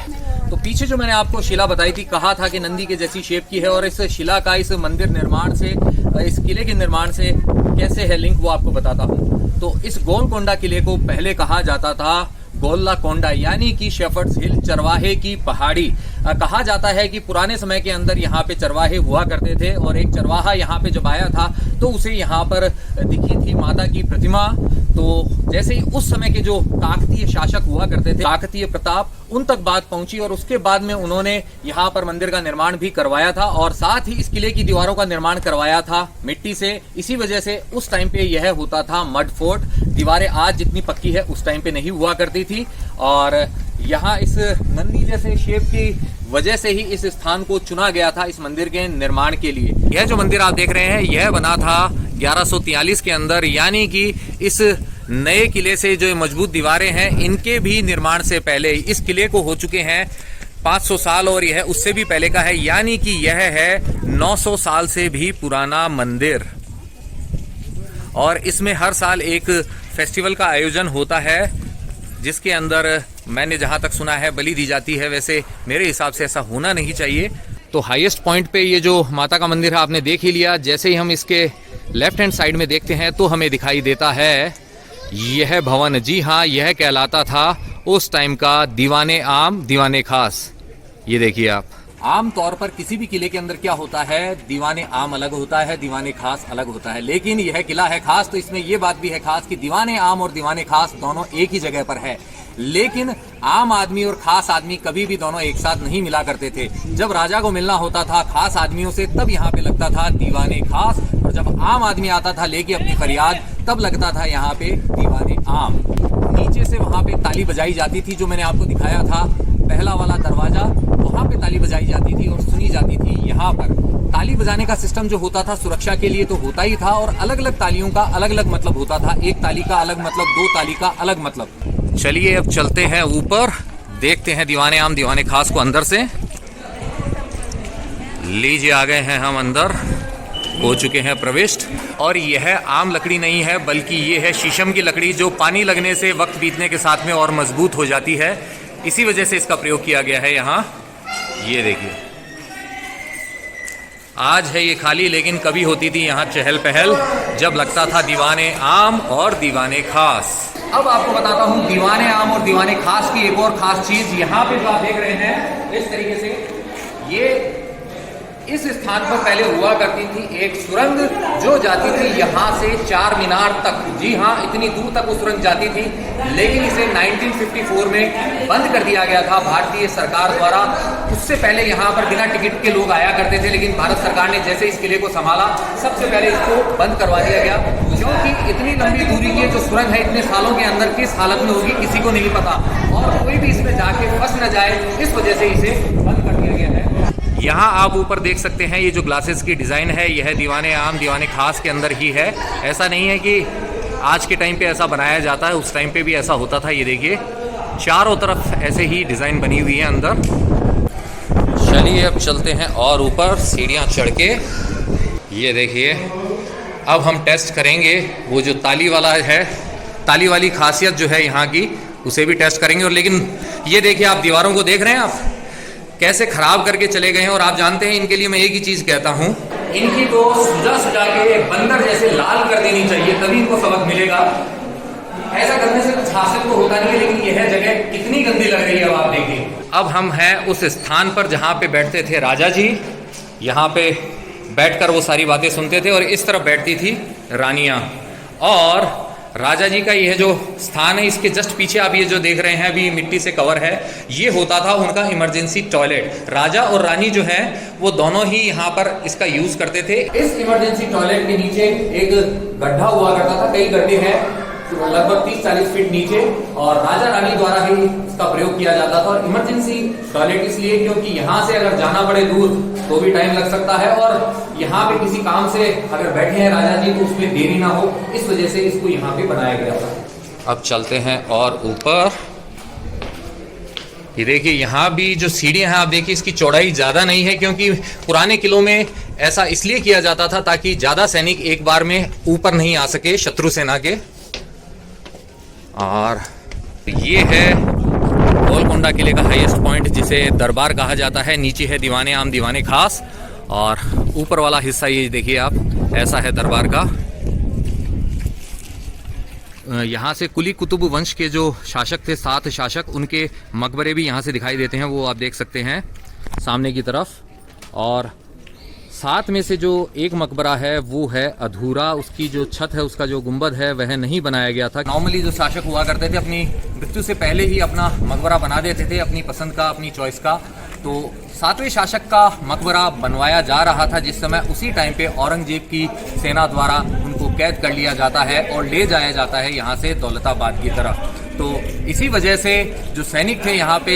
तो पीछे जो मैंने आपको शिला बताई थी, कहा था कि नंदी के जैसी शेप की है, और इस शिला का इस मंदिर निर्माण से, इस किले के निर्माण से कैसे है लिंक, वो आपको बताता हूँ। तो इस गोलकोंडा किले को पहले कहा जाता था गोल्लाकोंडा, यानी कि शेफर्ड्स हिल, चरवाहे की पहाड़ी। कहा जाता है कि पुराने समय के अंदर यहाँ पे चरवाहे हुआ करते थे, और एक चरवाहा यहाँ पे जब आया था तो उसे यहाँ पर दिखी थी माता की प्रतिमा। तो जैसे ही उस समय के जो काकतीय शासक हुआ करते थे, काकतीय प्रताप, उन तक बात पहुंची, और उसके बाद में उन्होंने यहाँ पर मंदिर का निर्माण भी करवाया था, और साथ ही इस किले की दीवारों का निर्माण करवाया था मिट्टी से। इसी वजह से उस टाइम पे यह होता था मड फोर्ट। दीवारें आज जितनी पक्की है उस टाइम पे नहीं हुआ करती थी, और यहाँ इस नंदी जैसे शेप की वजह से ही इस स्थान को चुना गया था इस मंदिर के निर्माण के लिए। यह जो मंदिर आप देख रहे हैं यह बना था 1143 के अंदर, यानी कि इस नए किले से जो मजबूत दीवारें हैं इनके भी निर्माण से पहले इस किले को हो चुके हैं 500 साल, और यह उससे भी पहले का है, यानी कि यह है 900 साल से भी पुराना मंदिर। और इसमें हर साल एक फेस्टिवल का आयोजन होता है, जिसके अंदर मैंने जहां तक सुना है बलि दी जाती है। वैसे मेरे हिसाब से ऐसा होना नहीं चाहिए। तो हाईएस्ट पॉइंट पे ये जो माता का मंदिर है आपने देख ही लिया। जैसे ही हम इसके लेफ्ट हैंड साइड में देखते हैं तो हमें दिखाई देता है यह भवन। जी हाँ, यह कहलाता था उस टाइम का दीवाने आम, दीवाने खास। ये देखिए आप, आम तौर पर किसी भी किले के अंदर क्या होता है, दीवाने आम अलग होता है, दीवाने खास अलग होता है। लेकिन यह किला है खास, तो इसमें यह बात भी है खास कि दीवाने आम और दीवाने खास दोनों एक ही जगह पर है। लेकिन आम आदमी और खास आदमी कभी भी दोनों एक साथ नहीं मिला करते थे। जब राजा को मिलना होता था खास आदमियों से, तब यहाँ पे लगता था दीवाने खास, और जब आम आदमी आता था लेके अपनी फरियाद, तब लगता था यहाँ पे दीवाने आम। नीचे से वहां पे ताली बजाई जाती थी, जो मैंने आपको दिखाया था पहला वाला दरवाजा, वहां पे ताली बजाई जाती थी और सुनी जाती थी। यहाँ पर ताली बजाने का सिस्टम जो होता था सुरक्षा के लिए तो होता ही था, और अलग अलग तालियों का अलग अलग मतलब होता था। एक ताली का अलग मतलब, दो ताली का अलग मतलब। चलिए अब चलते हैं ऊपर, देखते हैं दीवाने आम दीवाने खास को अंदर से। लीजिए आ गए हैं हम अंदर, हो चुके हैं प्रविष्ट। और यह आम लकड़ी नहीं है, बल्कि ये है शीशम की लकड़ी, जो पानी लगने से वक्त बीतने के साथ में और मजबूत हो जाती है। इसी वजह से इसका प्रयोग किया गया है यहाँ। ये देखिए, आज है ये खाली, लेकिन कभी होती थी यहाँ चहल पहल, जब लगता था दीवाने आम और दीवाने खास। अब आपको बताता हूँ दीवाने आम और दीवाने खास की एक और खास चीज। यहाँ पे जो आप देख रहे हैं इस तरीके से, ये इस स्थान पर पहले हुआ करती थी एक सुरंग, जो जाती थी यहाँ से चार मीनार तक। जी हाँ, इतनी दूर तक वो सुरंग जाती थी, लेकिन इसे 1954 में बंद कर दिया गया था भारतीय सरकार द्वारा। उससे पहले यहाँ पर बिना टिकट के लोग आया करते थे, लेकिन भारत सरकार ने जैसे इस किले को संभाला, सबसे पहले इसको बंद करवा दिया गया, क्योंकि इतनी लंबी दूरी की जो सुरंग है इतने सालों के अंदर किस हालत में होगी किसी को नहीं पता, और कोई भी इसमें जाके फंस न जाए, इस वजह से इसे बंद कर दिया गया है। यहाँ आप ऊपर देख सकते हैं ये जो ग्लासेस की डिज़ाइन है, यह दीवाने आम दीवाने खास के अंदर ही है। ऐसा नहीं है कि आज के टाइम पे ऐसा बनाया जाता है, उस टाइम पे भी ऐसा होता था। ये देखिए चारों तरफ ऐसे ही डिज़ाइन बनी हुई है अंदर। चलिए अब चलते हैं और ऊपर सीढ़ियाँ चढ़ के। ये देखिए, अब हम टेस्ट करेंगे वो जो ताली वाला है, ताली वाली खासियत जो है यहाँ की, उसे भी टेस्ट करेंगे। और लेकिन ये देखिए, आप दीवारों को देख रहे हैं आप कैसे खराब करके चले गए हैं। और आप जानते हैं इनके लिए मैं एक ही चीज कहता हूं, इनकी तो सुजा के बंदर जैसे लाल कर देनी चाहिए, तभी इनको सबक मिलेगा। ऐसा करने से कुछ हासिल तो होता नहीं है, लेकिन यह जगह कितनी गंदी लग रही है अब आप देखिए। अब हम हैं उस स्थान पर जहां पे बैठते थे राजा जी। यहाँ पे बैठकर वो सारी बातें सुनते थे, और इस तरफ बैठती थी रानियां। और राजा जी का यह जो स्थान है, इसके जस्ट पीछे आप ये जो देख रहे हैं अभी मिट्टी से कवर है, ये होता था उनका इमरजेंसी टॉयलेट। राजा और रानी जो है वो दोनों ही यहाँ पर इसका यूज करते थे। इस इमरजेंसी टॉयलेट के नीचे एक गड्ढा हुआ करता था, कई गड्ढे हैं लगभग 30-40 फीट नीचे, और राजा रानी द्वारा ही इसका प्रयोग किया जाता था। और इमरजेंसी टॉयलेट इसलिए क्योंकि यहाँ से अगर जाना पड़े दूर तो भी टाइम लग सकता है, और यहाँ पे किसी काम से अगर बैठे हैं राजा जी तो उसमें देरी ना हो, इस वजह से इसको यहाँ पे बनाया गया था। अब चलते हैं और ऊपर, ये देखिए यहाँ भी जो सीढ़ियाँ हैं आप देखिए इसकी चौड़ाई ज़्यादा नहीं है, क्योंकि पुराने किलों में ऐसा इसलिए किया जाता था ताकि ज़्यादा सैनिक एक बार में ऊपर नहीं आ सके शत्रु सेना के। और ये है गोलकोंडा किले का हाईएस्ट पॉइंट, जिसे दरबार कहा जाता है। नीचे है दीवाने आम दीवाने खास, और ऊपर वाला हिस्सा ये देखिए आप, ऐसा है दरबार का। यहाँ से कुली कुतुब वंश के जो शासक थे, 7 शासक, उनके मकबरे भी यहाँ से दिखाई देते हैं, वो आप देख सकते हैं सामने की तरफ। और 7 में से जो एक मकबरा है वो है अधूरा, उसकी जो छत है, उसका जो गुंबद है वह नहीं बनाया गया था। नॉर्मली जो शासक हुआ करते थे अपनी मृत्यु से पहले ही अपना मकबरा बना देते थे, अपनी पसंद का, अपनी चॉइस का। तो 7वें शासक का मकबरा बनवाया जा रहा था जिस समय, उसी टाइम पे औरंगजेब की सेना द्वारा उनको कैद कर लिया जाता है और ले जाया जाता है यहाँ से दौलताबाद की तरफ। तो इसी वजह से जो सैनिक थे यहाँ पे,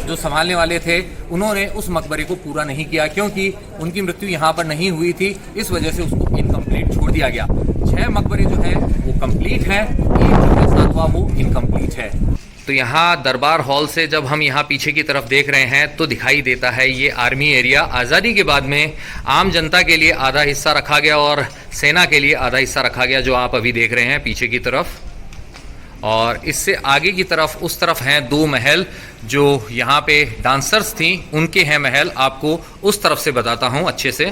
जो संभालने वाले थे, उन्होंने उस मकबरे को पूरा नहीं किया, क्योंकि उनकी मृत्यु यहाँ पर नहीं हुई थी, इस वजह से उसको इनकम्प्लीट छोड़ दिया गया। 6 मकबरे जो है वो कंप्लीट है, एक जो है 7वां वो इनकम्प्लीट है। तो यहाँ दरबार हॉल से जब हम यहाँ पीछे की तरफ देख रहे हैं तो दिखाई देता है ये आर्मी एरिया। आज़ादी के बाद में आम जनता के लिए आधा हिस्सा रखा गया और सेना के लिए आधा हिस्सा रखा गया, जो आप अभी देख रहे हैं पीछे की तरफ। और इससे आगे की तरफ, उस तरफ हैं 2 महल, जो यहाँ पे डांसर्स थी उनके हैं महल। आपको उस तरफ से बताता हूँ अच्छे से।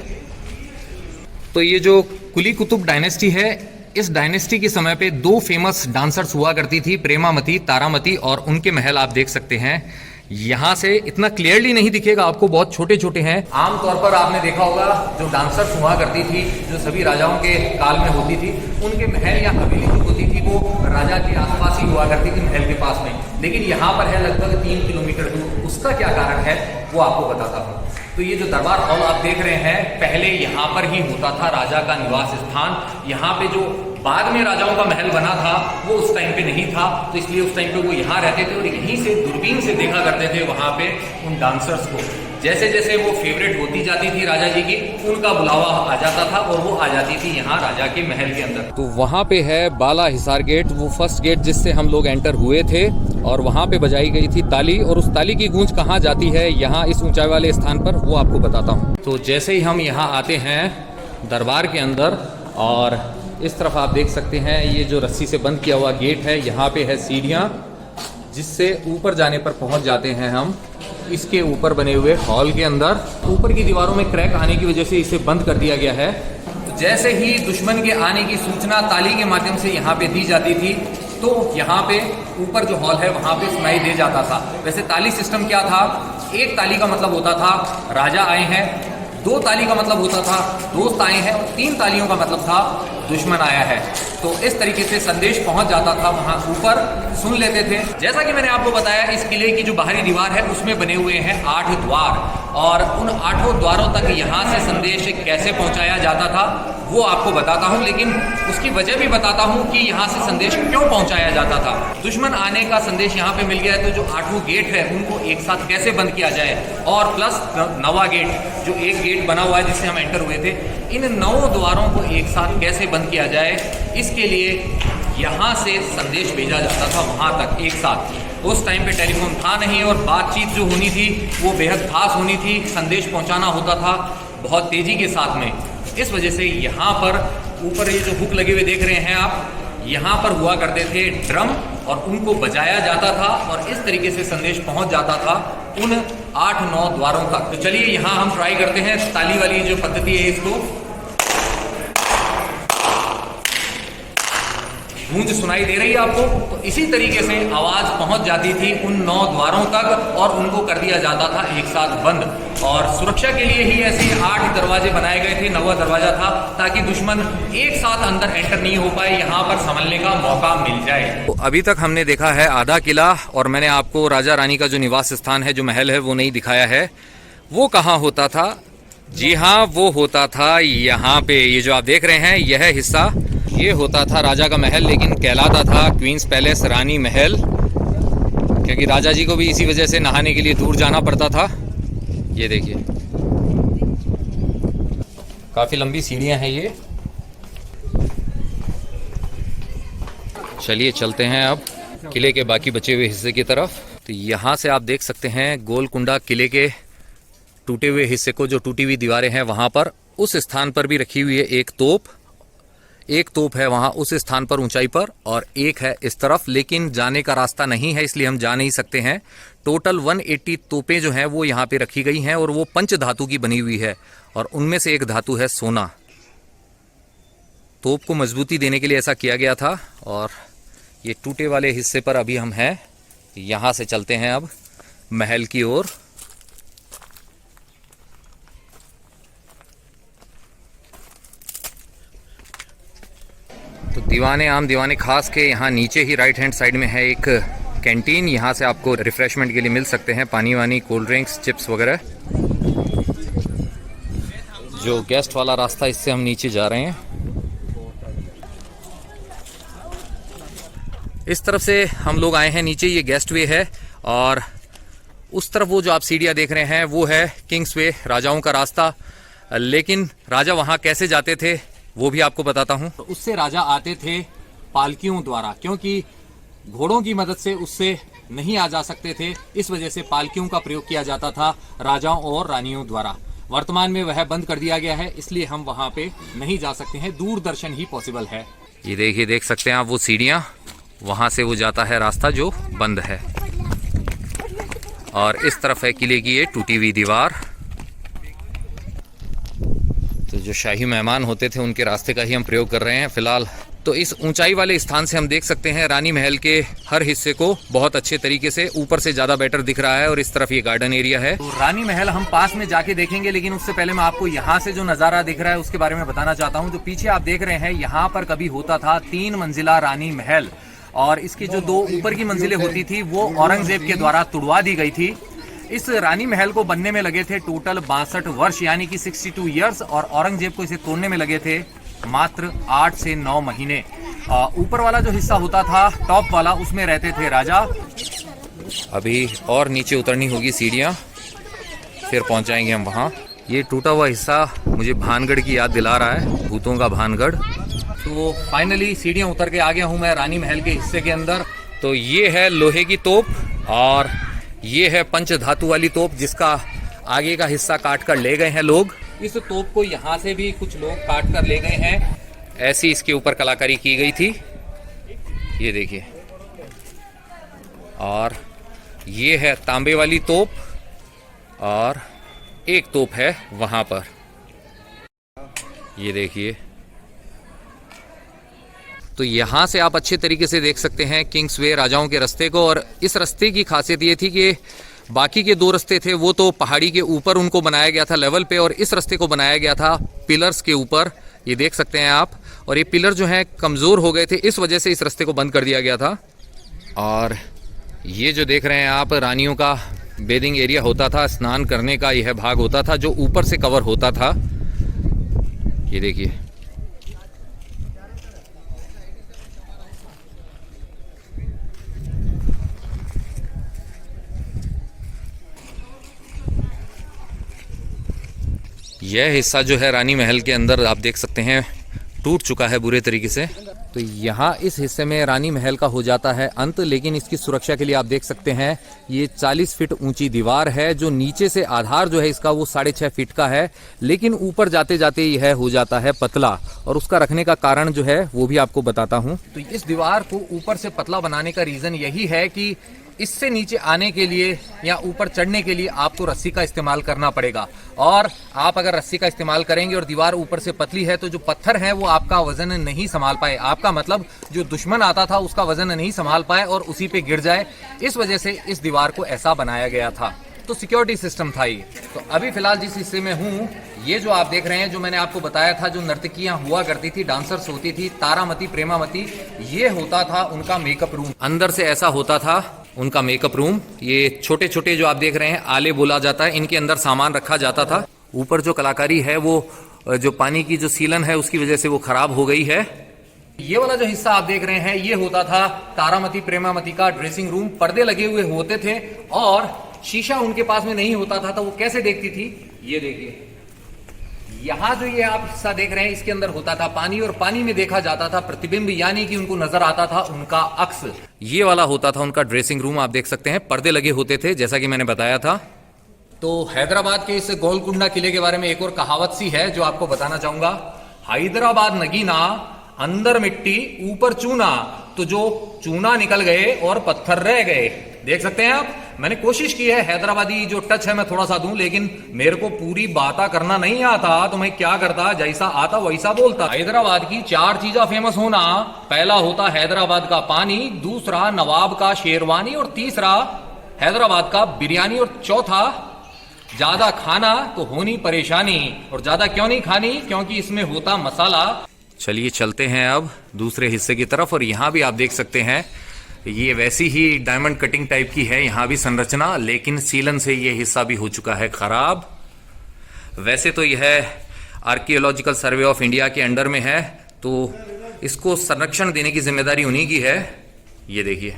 तो ये जो कुली कुतुब डायनेस्टी है, इस डायनेस्टी के समय पे 2 फेमस डांसर्स हुआ करती थी, प्रेमामती, तारामती, और उनके महल आप देख सकते हैं। यहाँ से इतना क्लियरली नहीं दिखेगा आपको, बहुत छोटे छोटे हैं। आमतौर पर आपने देखा होगा जो डांसर्स हुआ करती थी, जो सभी राजाओं के काल में होती थी, उनके महल या हवेली जो होती थी वो राजा के आसपास ही हुआ करती थी, महल के पास में। लेकिन यहाँ पर है लगभग 3 किलोमीटर दूर। उसका क्या कारण है वो आपको बताता हूँ। तो ये जो दरबार हॉल आप देख रहे हैं, पहले यहाँ पर ही होता था राजा का निवास स्थान। यहाँ पे जो बाद में राजाओं का महल बना था वो उस टाइम पे नहीं था, तो इसलिए उस टाइम पे वो यहाँ रहते थे और यहीं से दूरबीन से देखा करते थे वहाँ पे उन डांसर्स को। जैसे जैसे वो फेवरेट होती जाती थी राजा जी की, उनका बुलावा आ जाता था और वो आ जाती थी यहाँ राजा के महल के अंदर। तो वहाँ पे है बाला हिसार गेट, वो फर्स्ट गेट जिससे हम लोग एंटर हुए थे, और वहाँ पे बजाई गई थी ताली। और उस ताली की गूंज कहाँ जाती है, यहाँ इस ऊंचाई वाले स्थान पर, वो आपको बताता हूँ। तो जैसे ही हम यहाँ आते हैं दरबार के अंदर, और इस तरफ आप देख सकते हैं ये जो रस्सी से बंद किया हुआ गेट है, यहाँ पे है सीढ़ियाँ जिससे ऊपर जाने पर पहुँच जाते हैं हम इसके ऊपर बने हुए हॉल के अंदर। ऊपर की दीवारों में क्रैक आने की वजह से इसे बंद कर दिया गया है। तो जैसे ही दुश्मन के आने की सूचना ताली के माध्यम से यहाँ पे दी जाती थी, तो यहाँ पे ऊपर जो हॉल है वहाँ पे सुनाई दे जाता था। वैसे ताली सिस्टम क्या था, एक ताली का मतलब होता था राजा आए हैं, 2 ताली का मतलब होता था दोस्त आए हैं, और 3 तालियों का मतलब था दुश्मन आया है। तो इस तरीके से संदेश पहुंच जाता था, वहां ऊपर सुन लेते थे। जैसा कि मैंने आपको बताया, इस किले की जो बाहरी दीवार है उसमें बने हुए हैं 8 द्वार, और उन 8 द्वारों तक यहाँ से संदेश कैसे पहुंचाया जाता था वो आपको बताता हूं, लेकिन उसकी वजह भी बताता हूं कि यहाँ से संदेश क्यों पहुंचाया जाता था। दुश्मन आने का संदेश यहाँ पे मिल गया है, तो जो 8 गेट है उनको एक साथ कैसे बंद किया जाए, और प्लस 9वां गेट जो एक गेट बना हुआ है जिससे हम एंटर हुए थे, इन 9 द्वारों को एक साथ कैसे बंद किया जाए, इसके लिए यहाँ से संदेश भेजा जाता था वहाँ तक एक साथ। उस टाइम पे टेलीफोन था नहीं, और बातचीत जो होनी थी वो बेहद खास होनी थी, संदेश पहुँचाना होता था बहुत तेज़ी के साथ में। इस वजह से यहाँ पर ऊपर ये जो हुक लगे हुए देख रहे हैं आप, यहाँ पर हुआ करते थे ड्रम, और उनको बजाया जाता था, और इस तरीके से संदेश पहुँच जाता था उन 8-9 द्वारों तक। तो चलिए यहाँ हम ट्राई करते हैं ताली वाली जो पद्धति है इसको। गूंज सुनाई दे रही है आपको, तो इसी तरीके से आवाज पहुंच जाती थी उन 9 द्वारों तक और उनको कर दिया जाता था एक साथ बंद। और सुरक्षा के लिए ही ऐसे 8 दरवाजे बनाए गए थे, 9वां दरवाजा था, ताकि दुश्मन एक साथ अंदर एंटर नहीं हो पाए, यहाँ पर संभलने का मौका मिल जाए। तो अभी तक हमने देखा है आधा किला, और मैंने आपको राजा रानी का जो निवास स्थान है, जो महल है, वो नहीं दिखाया है। वो कहाँ होता था? जी हाँ, वो होता था यहाँ पे। ये जो आप देख रहे हैं, यह हिस्सा, ये होता था राजा का महल, लेकिन कहलाता था क्वींस पैलेस, रानी महल, क्योंकि राजा जी को भी इसी वजह से नहाने के लिए दूर जाना पड़ता था। ये देखिए, काफी लंबी सीढ़ियां हैं ये। चलिए चलते हैं अब किले के बाकी बचे हुए हिस्से की तरफ। तो यहाँ से आप देख सकते हैं गोलकुंडा किले के टूटे हुए हिस्से को, जो टूटी हुई दीवारें हैं वहां पर, उस स्थान पर भी रखी हुई है एक तोप है वहां उस स्थान पर ऊंचाई पर, और एक है इस तरफ, लेकिन जाने का रास्ता नहीं है, इसलिए हम जा नहीं सकते हैं। टोटल 180 तोपें जो हैं वो यहाँ पे रखी गई हैं, और वो पंच धातु की बनी हुई है, और उनमें से एक धातु है सोना। तोप को मजबूती देने के लिए ऐसा किया गया था। और ये टूटे वाले हिस्से पर अभी हम हैं। यहाँ से चलते हैं अब महल की ओर। तो दीवाने आम दीवाने खास के यहाँ नीचे ही राइट हैंड साइड में है एक कैंटीन। यहाँ से आपको रिफ्रेशमेंट के लिए मिल सकते हैं पानी वानी, कोल्ड ड्रिंक्स, चिप्स वगैरह। जो गेस्ट वाला रास्ता, इससे हम नीचे जा रहे हैं। इस तरफ से हम लोग आए हैं नीचे, ये गेस्ट वे है, और उस तरफ वो जो आप सीढ़ियाँ देख रहे हैं वो है किंग्स वे, राजाओं का रास्ता। लेकिन राजा वहाँ कैसे जाते थे वो भी आपको बताता हूँ। तो उससे राजा आते थे पालकियों द्वारा, क्योंकि घोड़ों की मदद से उससे नहीं आ जा सकते थे, इस वजह से पालकियों का प्रयोग किया जाता था राजाओं और रानियों द्वारा। वर्तमान में वह बंद कर दिया गया है, इसलिए हम वहाँ पे नहीं जा सकते हैं, दूरदर्शन ही पॉसिबल है। ये देखिए, देख सकते हैं आप वो सीढ़ियाँ, वहाँ से वो जाता है रास्ता जो बंद है। और इस तरफ है किले की ये टूटी हुई दीवार। तो जो शाही मेहमान होते थे उनके रास्ते का ही हम प्रयोग कर रहे हैं फिलहाल। तो इस ऊंचाई वाले स्थान से हम देख सकते हैं रानी महल के हर हिस्से को बहुत अच्छे तरीके से, ऊपर से ज्यादा बेटर दिख रहा है। और इस तरफ ये गार्डन एरिया है। तो रानी महल हम पास में जाके देखेंगे, लेकिन उससे पहले मैं आपको यहाँ से जो नजारा दिख रहा है उसके बारे में बताना चाहता हूँ। जो पीछे आप देख रहे हैं, यहाँ पर कभी होता था 3 मंजिला रानी महल, और इसकी जो 2 ऊपर की मंजिलें होती थी वो औरंगजेब के द्वारा तुड़वा दी गई थी। इस रानी महल को बनने में लगे थे टोटल 62 वर्ष, यानी कि 62 ईयर्स, और औरंगजेब को इसे तोड़ने में लगे थे मात्र 8 से 9 महीने। ऊपर वाला जो हिस्सा होता था, टॉप वाला, उसमें रहते थे राजा। अभी और नीचे उतरनी होगी सीढ़ियाँ, फिर पहुंच जाएंगे हम वहाँ। ये टूटा हुआ हिस्सा मुझे भानगढ़ की याद दिला रहा है, भूतों का भानगढ़। तो फाइनली सीढ़ियाँ उतर के आ गया हूँ मैं रानी महल के हिस्से के अंदर। तो ये है लोहे की तोप, और ये है पंच धातु वाली तोप, जिसका आगे का हिस्सा काट कर ले गए हैं लोग। इस तोप को यहाँ से भी कुछ लोग काट कर ले गए हैं। ऐसी इसके ऊपर कलाकारी की गई थी, ये देखिए। और ये है तांबे वाली तोप, और एक तोप है वहां पर, ये देखिए। तो यहाँ से आप अच्छे तरीके से देख सकते हैं किंग्स वे, राजाओं के रास्ते को। और इस रास्ते की खासियत ये थी कि बाकी के 2 रास्ते थे वो तो पहाड़ी के ऊपर उनको बनाया गया था लेवल पे, और इस रास्ते को बनाया गया था पिलर्स के ऊपर, ये देख सकते हैं आप। और ये पिलर जो हैं कमज़ोर हो गए थे, इस वजह से इस रास्ते को बंद कर दिया गया था। और ये जो देख रहे हैं आप, रानियों का बेदिंग एरिया होता था, स्नान करने का यह भाग होता था जो ऊपर से कवर होता था, ये देखिए। यह हिस्सा जो है रानी महल के अंदर आप देख सकते हैं टूट चुका है बुरे तरीके से। तो यहाँ इस हिस्से में रानी महल का हो जाता है अंत, लेकिन इसकी सुरक्षा के लिए आप देख सकते हैं ये 40 फीट ऊंची दीवार है, जो नीचे से आधार जो है इसका वो 6.5 फीट का है, लेकिन ऊपर जाते जाते यह हो जाता है पतला। और उसका रखने का कारण जो है वो भी आपको बताता हूँ। तो इस दीवार को ऊपर से पतला बनाने का रीजन यही है कि इससे नीचे आने के लिए या ऊपर चढ़ने के लिए आपको रस्सी का इस्तेमाल करना पड़ेगा। और आप अगर रस्सी का इस्तेमाल करेंगे और दीवार ऊपर से पतली है तो जो पत्थर है वो आपका वजन नहीं संभाल पाए, आपका मतलब जो दुश्मन आता था उसका वजन नहीं संभाल पाए और उसी पे गिर जाए। इस वजह से इस दीवार को ऐसा बनाया गया था। तो सिक्योरिटी सिस्टम था ये। तो अभी फिलहाल जिस हिस्से में हूँ, ये जो आप देख रहे हैं, जो मैंने आपको बताया था, जो नर्तकियां हुआ करती थी, डांसर्स होती थी, तारामती, प्रेमामती, ये होता था उनका मेकअप रूम। अंदर से ऐसा होता था उनका मेकअप रूम। ये छोटे छोटे जो आप देख रहे हैं आले बोला जाता है, इनके अंदर सामान रखा जाता था। ऊपर जो कलाकारी है वो जो पानी की जो सीलन है उसकी वजह से वो खराब हो गई है। ये वाला जो हिस्सा आप देख रहे हैं ये होता था तारामती, प्रेमामती का ड्रेसिंग रूम। पर्दे लगे हुए होते थे और शीशा उनके पास में नहीं होता था, तो वो कैसे देखती थी, ये देखिए यहां जो ये आप हिस्सा देख रहे हैं इसके अंदर होता था पानी, और पानी में देखा जाता था प्रतिबिंब, यानी कि उनको नजर आता था उनका अक्स। ये वाला होता था उनका ड्रेसिंग रूम। आप देख सकते हैं पर्दे लगे होते थे जैसा कि मैंने बताया था। तो हैदराबाद के इस गोलकुंडा किले के बारे में एक और कहावत सी है जो आपको बताना चाहूंगा। हैदराबाद नगीना, अंदर मिट्टी ऊपर चूना, तो जो चूना निकल गए और पत्थर रह गए। देख सकते हैं आप, मैंने कोशिश की है हैदराबादी जो टच है मैं थोड़ा सा दूं, लेकिन मेरे को पूरी बातें करना नहीं आता, तो मैं क्या करता, जैसा आता वैसा बोलता। हैदराबाद की 4 चीजें फेमस होना, पहला होता हैदराबाद का पानी, दूसरा नवाब का शेरवानी, और तीसरा हैदराबाद का बिरयानी, और चौथा ज्यादा खाना तो होनी परेशानी। और ज्यादा क्यों नहीं खानी, क्योंकि इसमें होता मसाला। चलिए चलते हैं अब दूसरे हिस्से की तरफ। और यहाँ भी आप देख सकते हैं ये वैसी ही डायमंड कटिंग टाइप की है यहाँ भी संरचना, लेकिन सीलन से ये हिस्सा भी हो चुका है खराब। वैसे तो यह आर्कियोलॉजिकल सर्वे ऑफ इंडिया के अंडर में है, तो इसको संरक्षण देने की जिम्मेदारी उन्हीं की है। ये देखिए,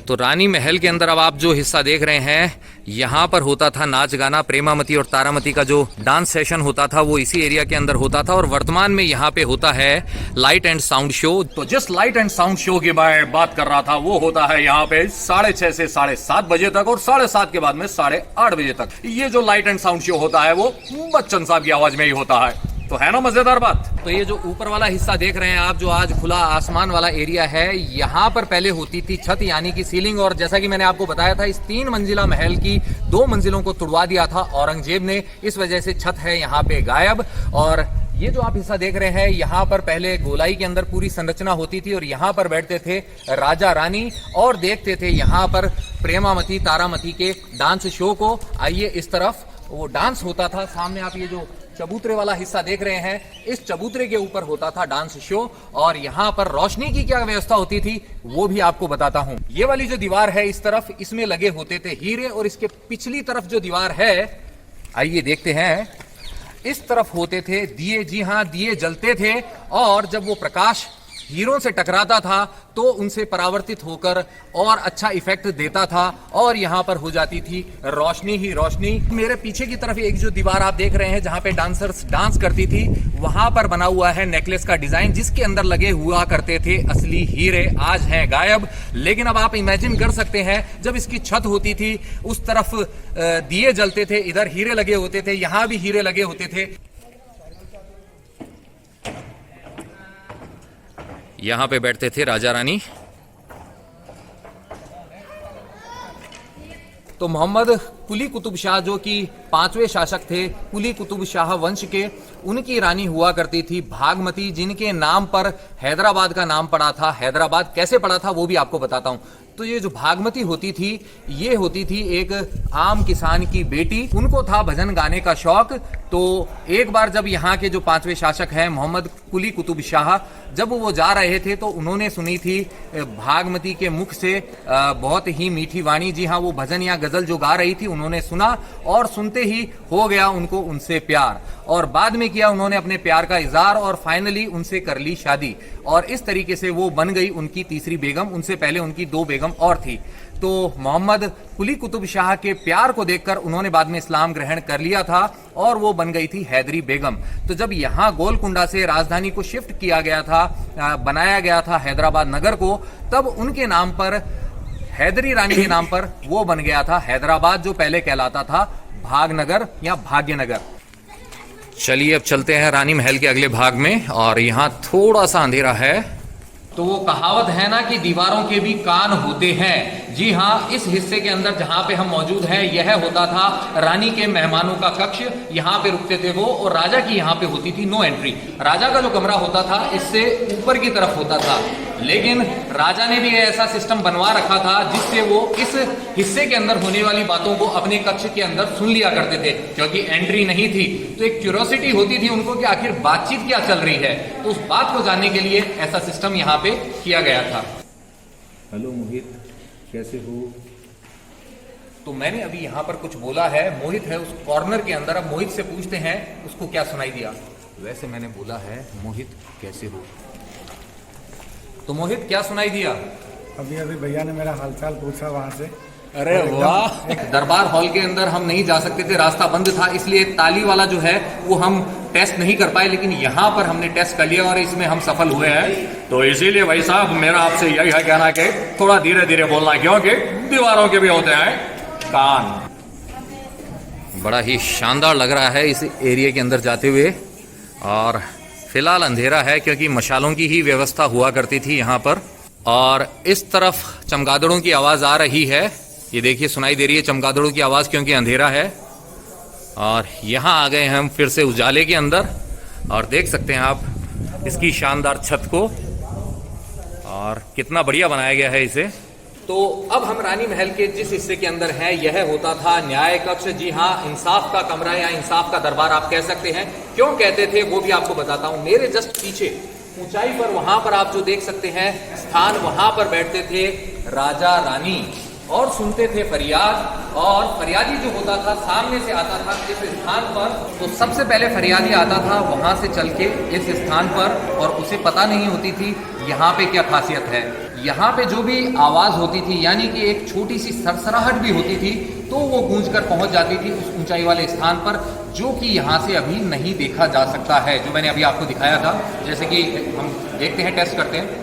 तो रानी महल के अंदर अब आप जो हिस्सा देख रहे हैं यहाँ पर होता था नाच गाना। प्रेमामती और तारामती का जो डांस सेशन होता था वो इसी एरिया के अंदर होता था। और वर्तमान में यहाँ पे होता है लाइट एंड साउंड शो। तो जिस लाइट एंड साउंड शो की मैं बात कर रहा था वो होता है यहाँ पे 6:30 से 7:30 बजे तक, और 7:30 के बाद में 8:30 बजे तक। ये जो लाइट एंड साउंड शो होता है वो बच्चन साहब की आवाज में ही होता है। तो है ना मजेदार बात। तो ये जो ऊपर वाला हिस्सा देख रहे हैं आप, जो आज खुला आसमान वाला एरिया है, यहाँ पर पहले होती थी छत यानी कि सीलिंग। और जैसा कि मैंने आपको बताया था, इस 3 मंजिला महल की 2 मंजिलों को तुड़वा दिया था औरंगजेब ने, इस वजह से छत है यहाँ पे गायब। और ये जो आप हिस्सा देख रहे हैं, यहाँ पर पहले गोलाई के अंदर पूरी संरचना होती थी और यहाँ पर बैठते थे राजा रानी और देखते थे यहाँ पर प्रेमामती तारामती के डांस शो को। आइए इस तरफ वो डांस होता था। सामने आप ये जो चबूतरे वाला हिस्सा देख रहे हैं, इस चबूतरे के ऊपर होता था डांस शो। और यहाँ पर रोशनी की क्या व्यवस्था होती थी वो भी आपको बताता हूँ। ये वाली जो दीवार है इस तरफ, इसमें लगे होते थे हीरे, और इसके पिछली तरफ जो दीवार है, आइए देखते हैं, इस तरफ होते थे दिए। जी हाँ, दिए जलते थे, और जब वो प्रकाश हीरों से टकराता था तो उनसे परावर्तित होकर और अच्छा इफेक्ट देता था, और यहाँ पर हो जाती थी रोशनी ही रोशनी। मेरे पीछे की तरफ एक जो दीवार आप देख रहे हैं जहाँ पे डांसर्स डांस करती थी, वहां पर बना हुआ है नेकलेस का डिजाइन, जिसके अंदर लगे हुआ करते थे असली हीरे। आज हैं गायब, लेकिन अब आप इमेजिन कर सकते हैं जब इसकी छत होती थी, उस तरफ दिए जलते थे, इधर हीरे लगे होते थे, यहाँ भी हीरे लगे होते थे। यहाँ पे बैठते थे राजा रानी। तो मोहम्मद कुली कुतुब शाह, जो कि 5वें शासक थे कुली कुतुब शाह वंश के, उनकी रानी हुआ करती थी भागमती, जिनके नाम पर हैदराबाद का नाम पड़ा था। हैदराबाद कैसे पड़ा था वो भी आपको बताता हूँ। तो ये जो भागमती होती थी, ये होती थी एक आम किसान की बेटी। उनको था भजन गाने का शौक। तो एक बार जब यहाँ के जो 5वें शासक हैं मोहम्मद कुली कुतुब शाह, जब वो जा रहे थे तो उन्होंने सुनी थी भागमती के मुख से बहुत ही मीठी वाणी। जी हाँ, वो भजन या गजल जो गा रही थी उन्होंने सुना, और सुनते ही हो गया उनको उनसे प्यार। और बाद में किया उन्होंने अपने प्यार का इजहार, और फाइनली उनसे कर ली शादी। और इस तरीके से वो बन गई उनकी तीसरी बेगम। उनसे पहले उनकी 2 बेगम और थी। तो मोहम्मद कुली कुतुब शाह के प्यार को देखकर उन्होंने बाद में इस्लाम ग्रहण कर लिया था, और वो बन गई थी हैदरी बेगम। तो जब यहाँ गोलकुंडा से राजधानी को शिफ्ट किया गया था, बनाया गया था हैदराबाद नगर को, तब उनके नाम पर, हैदरी रानी के नाम पर वो बन गया था हैदराबाद, जो पहले कहलाता था भागनगर या भाग्यनगर। चलिए अब चलते हैं रानी महल के अगले भाग में। और यहाँ थोड़ा सा अंधेरा है, तो वो कहावत है ना कि दीवारों के भी कान होते हैं। जी हाँ, इस हिस्से के अंदर जहां पे हम मौजूद हैं यह होता था रानी के मेहमानों का कक्ष। यहाँ पे रुकते थे वो, और राजा की यहाँ पे होती थी नो एंट्री। राजा का जो कमरा होता था इससे ऊपर की तरफ होता था, लेकिन राजा ने भी ऐसा सिस्टम बनवा रखा था जिससे वो इस हिस्से के अंदर होने वाली बातों को अपने कक्ष के अंदर सुन लिया करते थे, क्योंकि एंट्री नहीं थी। तो एक क्यूरियोसिटी होती थी उनको कि आखिर बातचीत क्या चल रही है, तो उस बात को जानने के लिए ऐसा सिस्टम यहाँ पे किया गया था। हेलो मोहित, कैसे हो? तो मैंने अभी यहाँ पर कुछ बोला है, मोहित है उस कॉर्नर के अंदर। अब मोहित से पूछते हैं उसको क्या सुनाई दिया। वैसे मैंने बोला है मोहित कैसे हो, तो मोहित क्या सुनाई दिया? अभी अभी भैया ने मेरा हालचाल पूछा वहाँ से। अरे वाह! दरबार हॉल के अंदर हम नहीं जा सकते थे, रास्ता बंद था, इसलिए ताली वाला जो है वो हम टेस्ट नहीं कर पाए, लेकिन यहाँ पर हमने टेस्ट कर लिया और इसमें हम सफल हुए हैं। तो इसीलिए भाई साहब मेरा आपसे यही है कहना कि थोड़ा धीरे धीरे बोलना, क्योंकि दीवारों के भी होते हैं कान। बड़ा ही शानदार लग रहा है इस एरिया के अंदर जाते हुए, और फिलहाल अंधेरा है क्योंकि मशालों की ही व्यवस्था हुआ करती थी यहाँ पर। और इस तरफ चमगादड़ों की आवाज़ आ रही है, ये देखिए सुनाई दे रही है चमगादड़ों की आवाज़, क्योंकि अंधेरा है। और यहाँ आ गए हम फिर से उजाले के अंदर, और देख सकते हैं आप इसकी शानदार छत को, और कितना बढ़िया बनाया गया है इसे। तो अब हम रानी महल के जिस हिस्से के अंदर हैं यह होता था न्याय कक्ष। जी हाँ, इंसाफ का कमरा या इंसाफ का दरबार आप कह सकते हैं। क्यों कहते थे वो भी आपको बताता हूँ। मेरे जस्ट पीछे ऊंचाई पर वहां पर आप जो देख सकते हैं स्थान, वहां पर बैठते थे राजा रानी और सुनते थे फरियाद। और फरियादी जो होता था सामने से आता था इस स्थान पर, तो सबसे पहले फरियादी आता था वहां से चल के इस स्थान पर, और उसे पता नहीं होती थी यहाँ पे क्या खासियत है। यहाँ पे जो भी आवाज़ होती थी, यानी कि एक छोटी सी सरसराहट भी होती थी, तो वो गूंज कर पहुंच जाती थी उस ऊंचाई वाले स्थान पर, जो कि यहाँ से अभी नहीं देखा जा सकता है, जो मैंने अभी आपको दिखाया था। जैसे कि हम देखते हैं, टेस्ट करते हैं।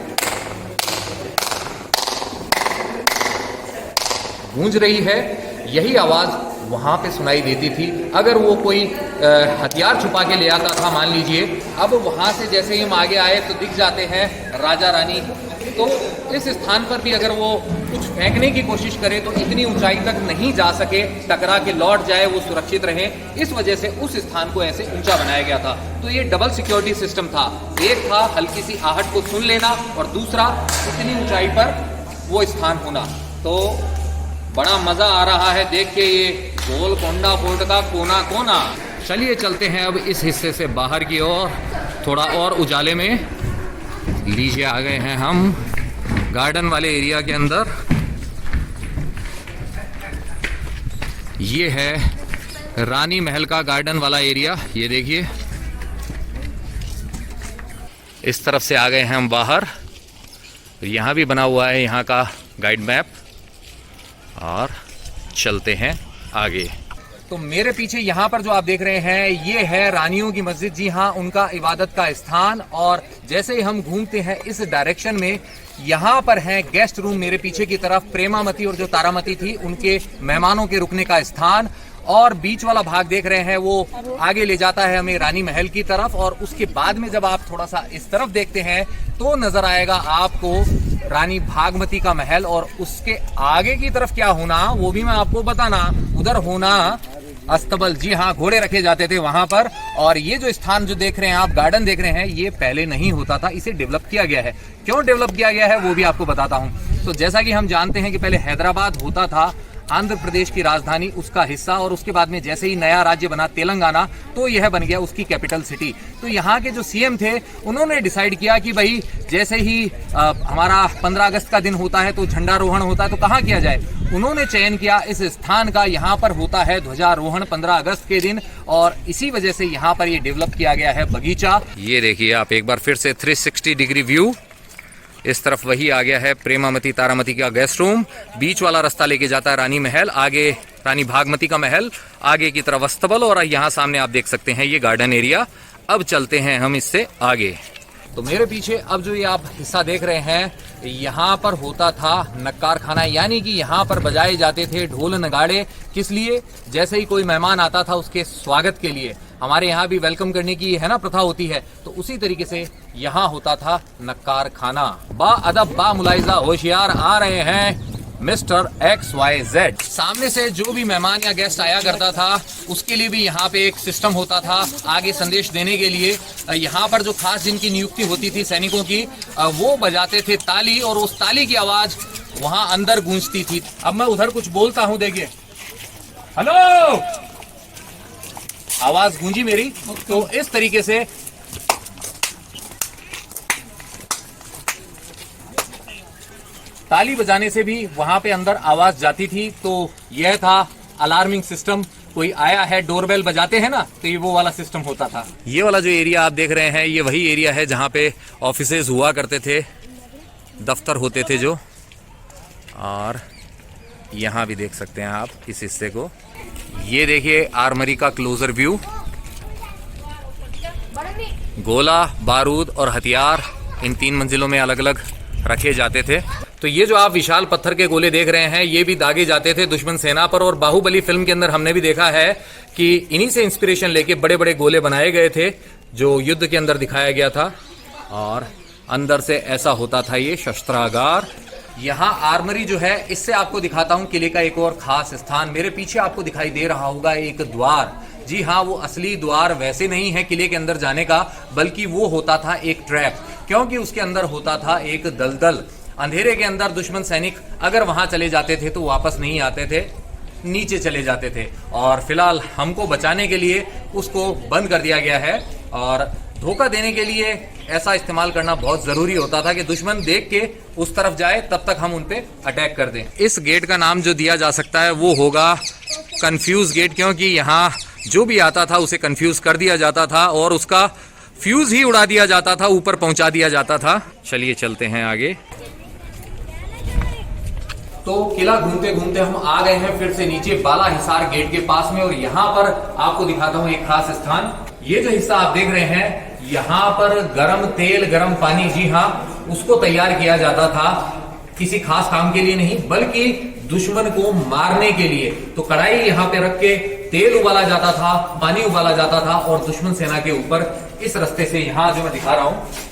गूंज रही है, यही आवाज़ वहाँ पे सुनाई देती थी। अगर वो कोई हथियार छुपा के ले आता था, मान लीजिए, अब वहाँ से जैसे ही हम आगे आए तो दिख जाते हैं राजा रानी। तो इस स्थान पर भी अगर वो कुछ फेंकने की कोशिश करे तो इतनी ऊंचाई तक नहीं जा सके, टकरा के लौट जाए, वो सुरक्षित रहे। इस वजह से उस स्थान को ऐसे ऊंचा बनाया गया था। तो ये डबल सिक्योरिटी सिस्टम था। एक था हल्की सी आहट को सुन लेना, और दूसरा इतनी ऊंचाई पर वो स्थान होना। तो बड़ा मजा आ रहा है देख के ये गोलकोंडा फोर्ट का कोना कोना। चलिए चलते हैं अब इस हिस्से से बाहर की ओर, थोड़ा और उजाले में। लीजिए आ गए हैं हम गार्डन वाले एरिया के अंदर। ये है रानी महल का गार्डन वाला एरिया, ये देखिए। इस तरफ से आ गए हैं हम बाहर। यहाँ भी बना हुआ है यहाँ का गाइड मैप, और चलते हैं आगे। तो मेरे पीछे यहाँ पर जो आप देख रहे हैं ये है रानियों की मस्जिद। जी हाँ, उनका इबादत का स्थान। और जैसे ही हम घूमते हैं इस डायरेक्शन में, यहाँ पर है गेस्ट रूम। मेरे पीछे की तरफ प्रेमामती और जो तारामती थी उनके मेहमानों के रुकने का स्थान। और बीच वाला भाग देख रहे हैं वो आगे ले जाता है हमें रानी महल की तरफ। और उसके बाद में जब आप थोड़ा सा इस तरफ देखते हैं तो नजर आएगा आपको रानी भागमती का महल। और उसके आगे की तरफ क्या होना वो भी मैं आपको बताना। उधर होना अस्तबल। जी हाँ, घोड़े रखे जाते थे वहां पर। और ये जो स्थान जो देख रहे हैं आप, गार्डन देख रहे हैं, ये पहले नहीं होता था, इसे डेवलप किया गया है। क्यों डेवलप किया गया है वो भी आपको बताता हूँ। तो जैसा कि हम जानते हैं कि पहले हैदराबाद होता था आंध्र प्रदेश की राजधानी, उसका हिस्सा। और उसके बाद में जैसे ही नया राज्य बना तेलंगाना, तो यह बन गया उसकी कैपिटल सिटी। तो यहाँ के जो सीएम थे उन्होंने डिसाइड किया कि भाई जैसे ही हमारा 15 अगस्त का दिन होता है तो झंडारोहण होता है, तो कहाँ किया जाए। उन्होंने चयन किया इस स्थान का। यहाँ पर होता है ध्वजारोहण 15 अगस्त के दिन, और इसी वजह से यहाँ पर ये डेवलप किया गया है बगीचा। ये देखिए आप एक बार फिर से 360 डिग्री व्यू। इस तरफ वही आ गया है प्रेमामती तारामती का गेस्ट रूम। बीच वाला रास्ता लेके जाता है रानी महल, आगे रानी भागमती का महल, आगे की तरफ अस्तबल, और यहाँ सामने आप देख सकते हैं ये गार्डन एरिया। अब चलते हैं हम इससे आगे। तो मेरे पीछे अब जो ये आप हिस्सा देख रहे हैं, यहाँ पर होता था नक्कार खाना, यानी कि यहाँ पर बजाए जाते थे ढोल नगाड़े। किस लिए? जैसे ही कोई मेहमान आता था उसके स्वागत के लिए। हमारे यहाँ भी वेलकम करने की है ना प्रथा होती है, तो उसी तरीके से यहाँ होता था नक्कार खाना। बा अदब बा मुलाइजा होशियार आ रहे हैं मिस्टर XYZ। सामने से जो भी मेहमान या गेस्ट आया करता था उसके लिए भी यहाँ पे एक सिस्टम होता था आगे संदेश देने के लिए। यहाँ पर जो खास जिनकी नियुक्ति होती थी सैनिकों की, वो बजाते थे ताली, और उस ताली की आवाज वहां अंदर गूंजती थी। अब मैं उधर कुछ बोलता हूं, देखिए, हेलो, आवाज गूंजी मेरी। तो इस तरीके से ताली बजाने से भी वहां पे अंदर आवाज जाती थी। तो यह था अलार्मिंग सिस्टम। कोई आया है, डोरबेल बजाते हैं ना, तो ये वो वाला सिस्टम होता था। ये वाला जो एरिया आप देख रहे हैं, ये वही एरिया है जहां पे ऑफिसेज हुआ करते थे, दफ्तर होते थे जो। और यहां भी देख सकते हैं आप इस हिस्से को। ये देखिए आर्मरी का क्लोजर व्यू। गोला, बारूद और हथियार इन 3 मंजिलों में अलग अलग रखे जाते थे। तो ये जो आप विशाल पत्थर के गोले देख रहे हैं, ये भी दागे जाते थे दुश्मन सेना पर। और बाहुबली फिल्म के अंदर हमने भी देखा है कि इन्हीं से इंस्पिरेशन लेके बड़े बड़े गोले बनाए गए थे जो युद्ध के अंदर दिखाया गया था। और अंदर से ऐसा होता था ये शस्त्रागार। यहाँ आर्मरी जो है, इससे आपको दिखाता हूँ किले का एक और खास स्थान। मेरे पीछे आपको दिखाई दे रहा होगा एक द्वार। जी हाँ, वो असली द्वार वैसे नहीं है किले के अंदर जाने का, बल्कि वो होता था एक ट्रैप, क्योंकि उसके अंदर होता था एक दलदल। अंधेरे के अंदर दुश्मन सैनिक अगर वहां चले जाते थे तो वापस नहीं आते थे, नीचे चले जाते थे। और फिलहाल हमको बचाने के लिए उसको बंद कर दिया गया है। और धोखा देने के लिए ऐसा इस्तेमाल करना बहुत जरूरी होता था कि दुश्मन देख के उस तरफ जाए, तब तक हम उन पे अटैक कर दें। इस गेट का नाम जो दिया जा सकता है वो होगा कंफ्यूज गेट, क्योंकि यहाँ जो भी आता था उसे कंफ्यूज कर दिया जाता था और उसका फ्यूज ही उड़ा दिया जाता था, ऊपर पहुंचा दिया जाता था। चलिए चलते हैं आगे। तो किला घूमते घूमते हम आ गए हैं फिर से नीचे बाला हिसार गेट के पास में। और यहाँ पर आपको दिखाता हूँ एक खास स्थान। ये जो हिस्सा आप देख रहे हैं, यहाँ पर गरम तेल, गरम पानी, जी हाँ, उसको तैयार किया जाता था किसी खास काम के लिए नहीं, बल्कि दुश्मन को मारने के लिए। तो कढ़ाई यहाँ पे रख के तेल उबाला जाता था, पानी उबाला जाता था, और दुश्मन सेना के ऊपर इस रास्ते से, यहाँ जो मैं दिखा रहा हूं,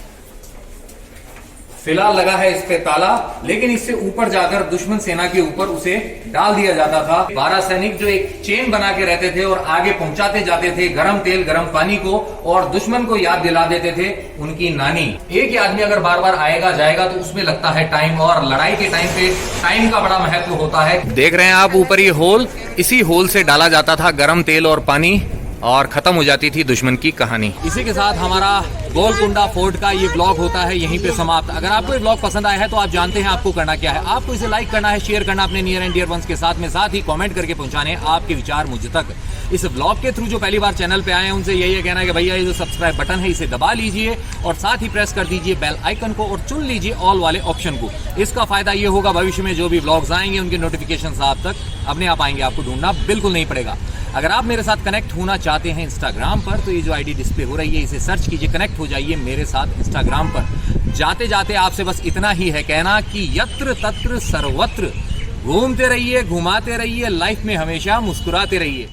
फिलहाल लगा है इस पे ताला, लेकिन इससे ऊपर जाकर दुश्मन सेना के ऊपर उसे डाल दिया जाता था। 12 सैनिक जो एक चेन बना के रहते थे और आगे पहुंचाते जाते थे गरम तेल, गरम पानी को, और दुश्मन को याद दिला देते थे उनकी नानी। एक ही आदमी अगर बार बार आएगा जाएगा तो उसमें लगता है टाइम, और लड़ाई के टाइम पे टाइम का बड़ा महत्व होता है। देख रहे हैं आप ऊपर ये होल, इसी होल से डाला जाता था गरम तेल और पानी, और खत्म हो जाती थी दुश्मन की कहानी। इसी के साथ हमारा गोलकुंडा फोर्ट का ये ब्लॉग होता है यहीं पे समाप्त। अगर आपको ये ब्लॉग पसंद आया है तो आप जानते हैं आपको करना क्या है। आपको इसे लाइक करना है, शेयर करना अपने नियर एंड डियर वंस के साथ में, साथ ही कमेंट करके पहुंचाने आपके विचार मुझ तक। इस ब्लॉग के थ्रू जो पहली बार चैनल पे आए हैं उनसे यही कहना है कि भैया ये जो सब्सक्राइब बटन है इसे दबा लीजिए, और साथ ही प्रेस कर दीजिए बेल आइकन को, और चुन लीजिए ऑल वाले ऑप्शन को। इसका फायदा ये होगा भविष्य में जो भी ब्लॉग्स आएंगे उनके नोटिफिकेशन आप तक अपने आप आएंगे, आपको ढूंढना बिल्कुल नहीं पड़ेगा। अगर आप मेरे साथ कनेक्ट होना चाहते हैं इंस्टाग्राम पर, तो ये जो आईडी डिस्प्ले हो रही है इसे सर्च कीजिए, कनेक्ट हो जाइए मेरे साथ इंस्टाग्राम पर। जाते जाते आपसे बस इतना ही है कहना कि यत्र तत्र सर्वत्र घूमते रहिए, घुमाते रहिए, लाइफ में हमेशा मुस्कुराते रहिए।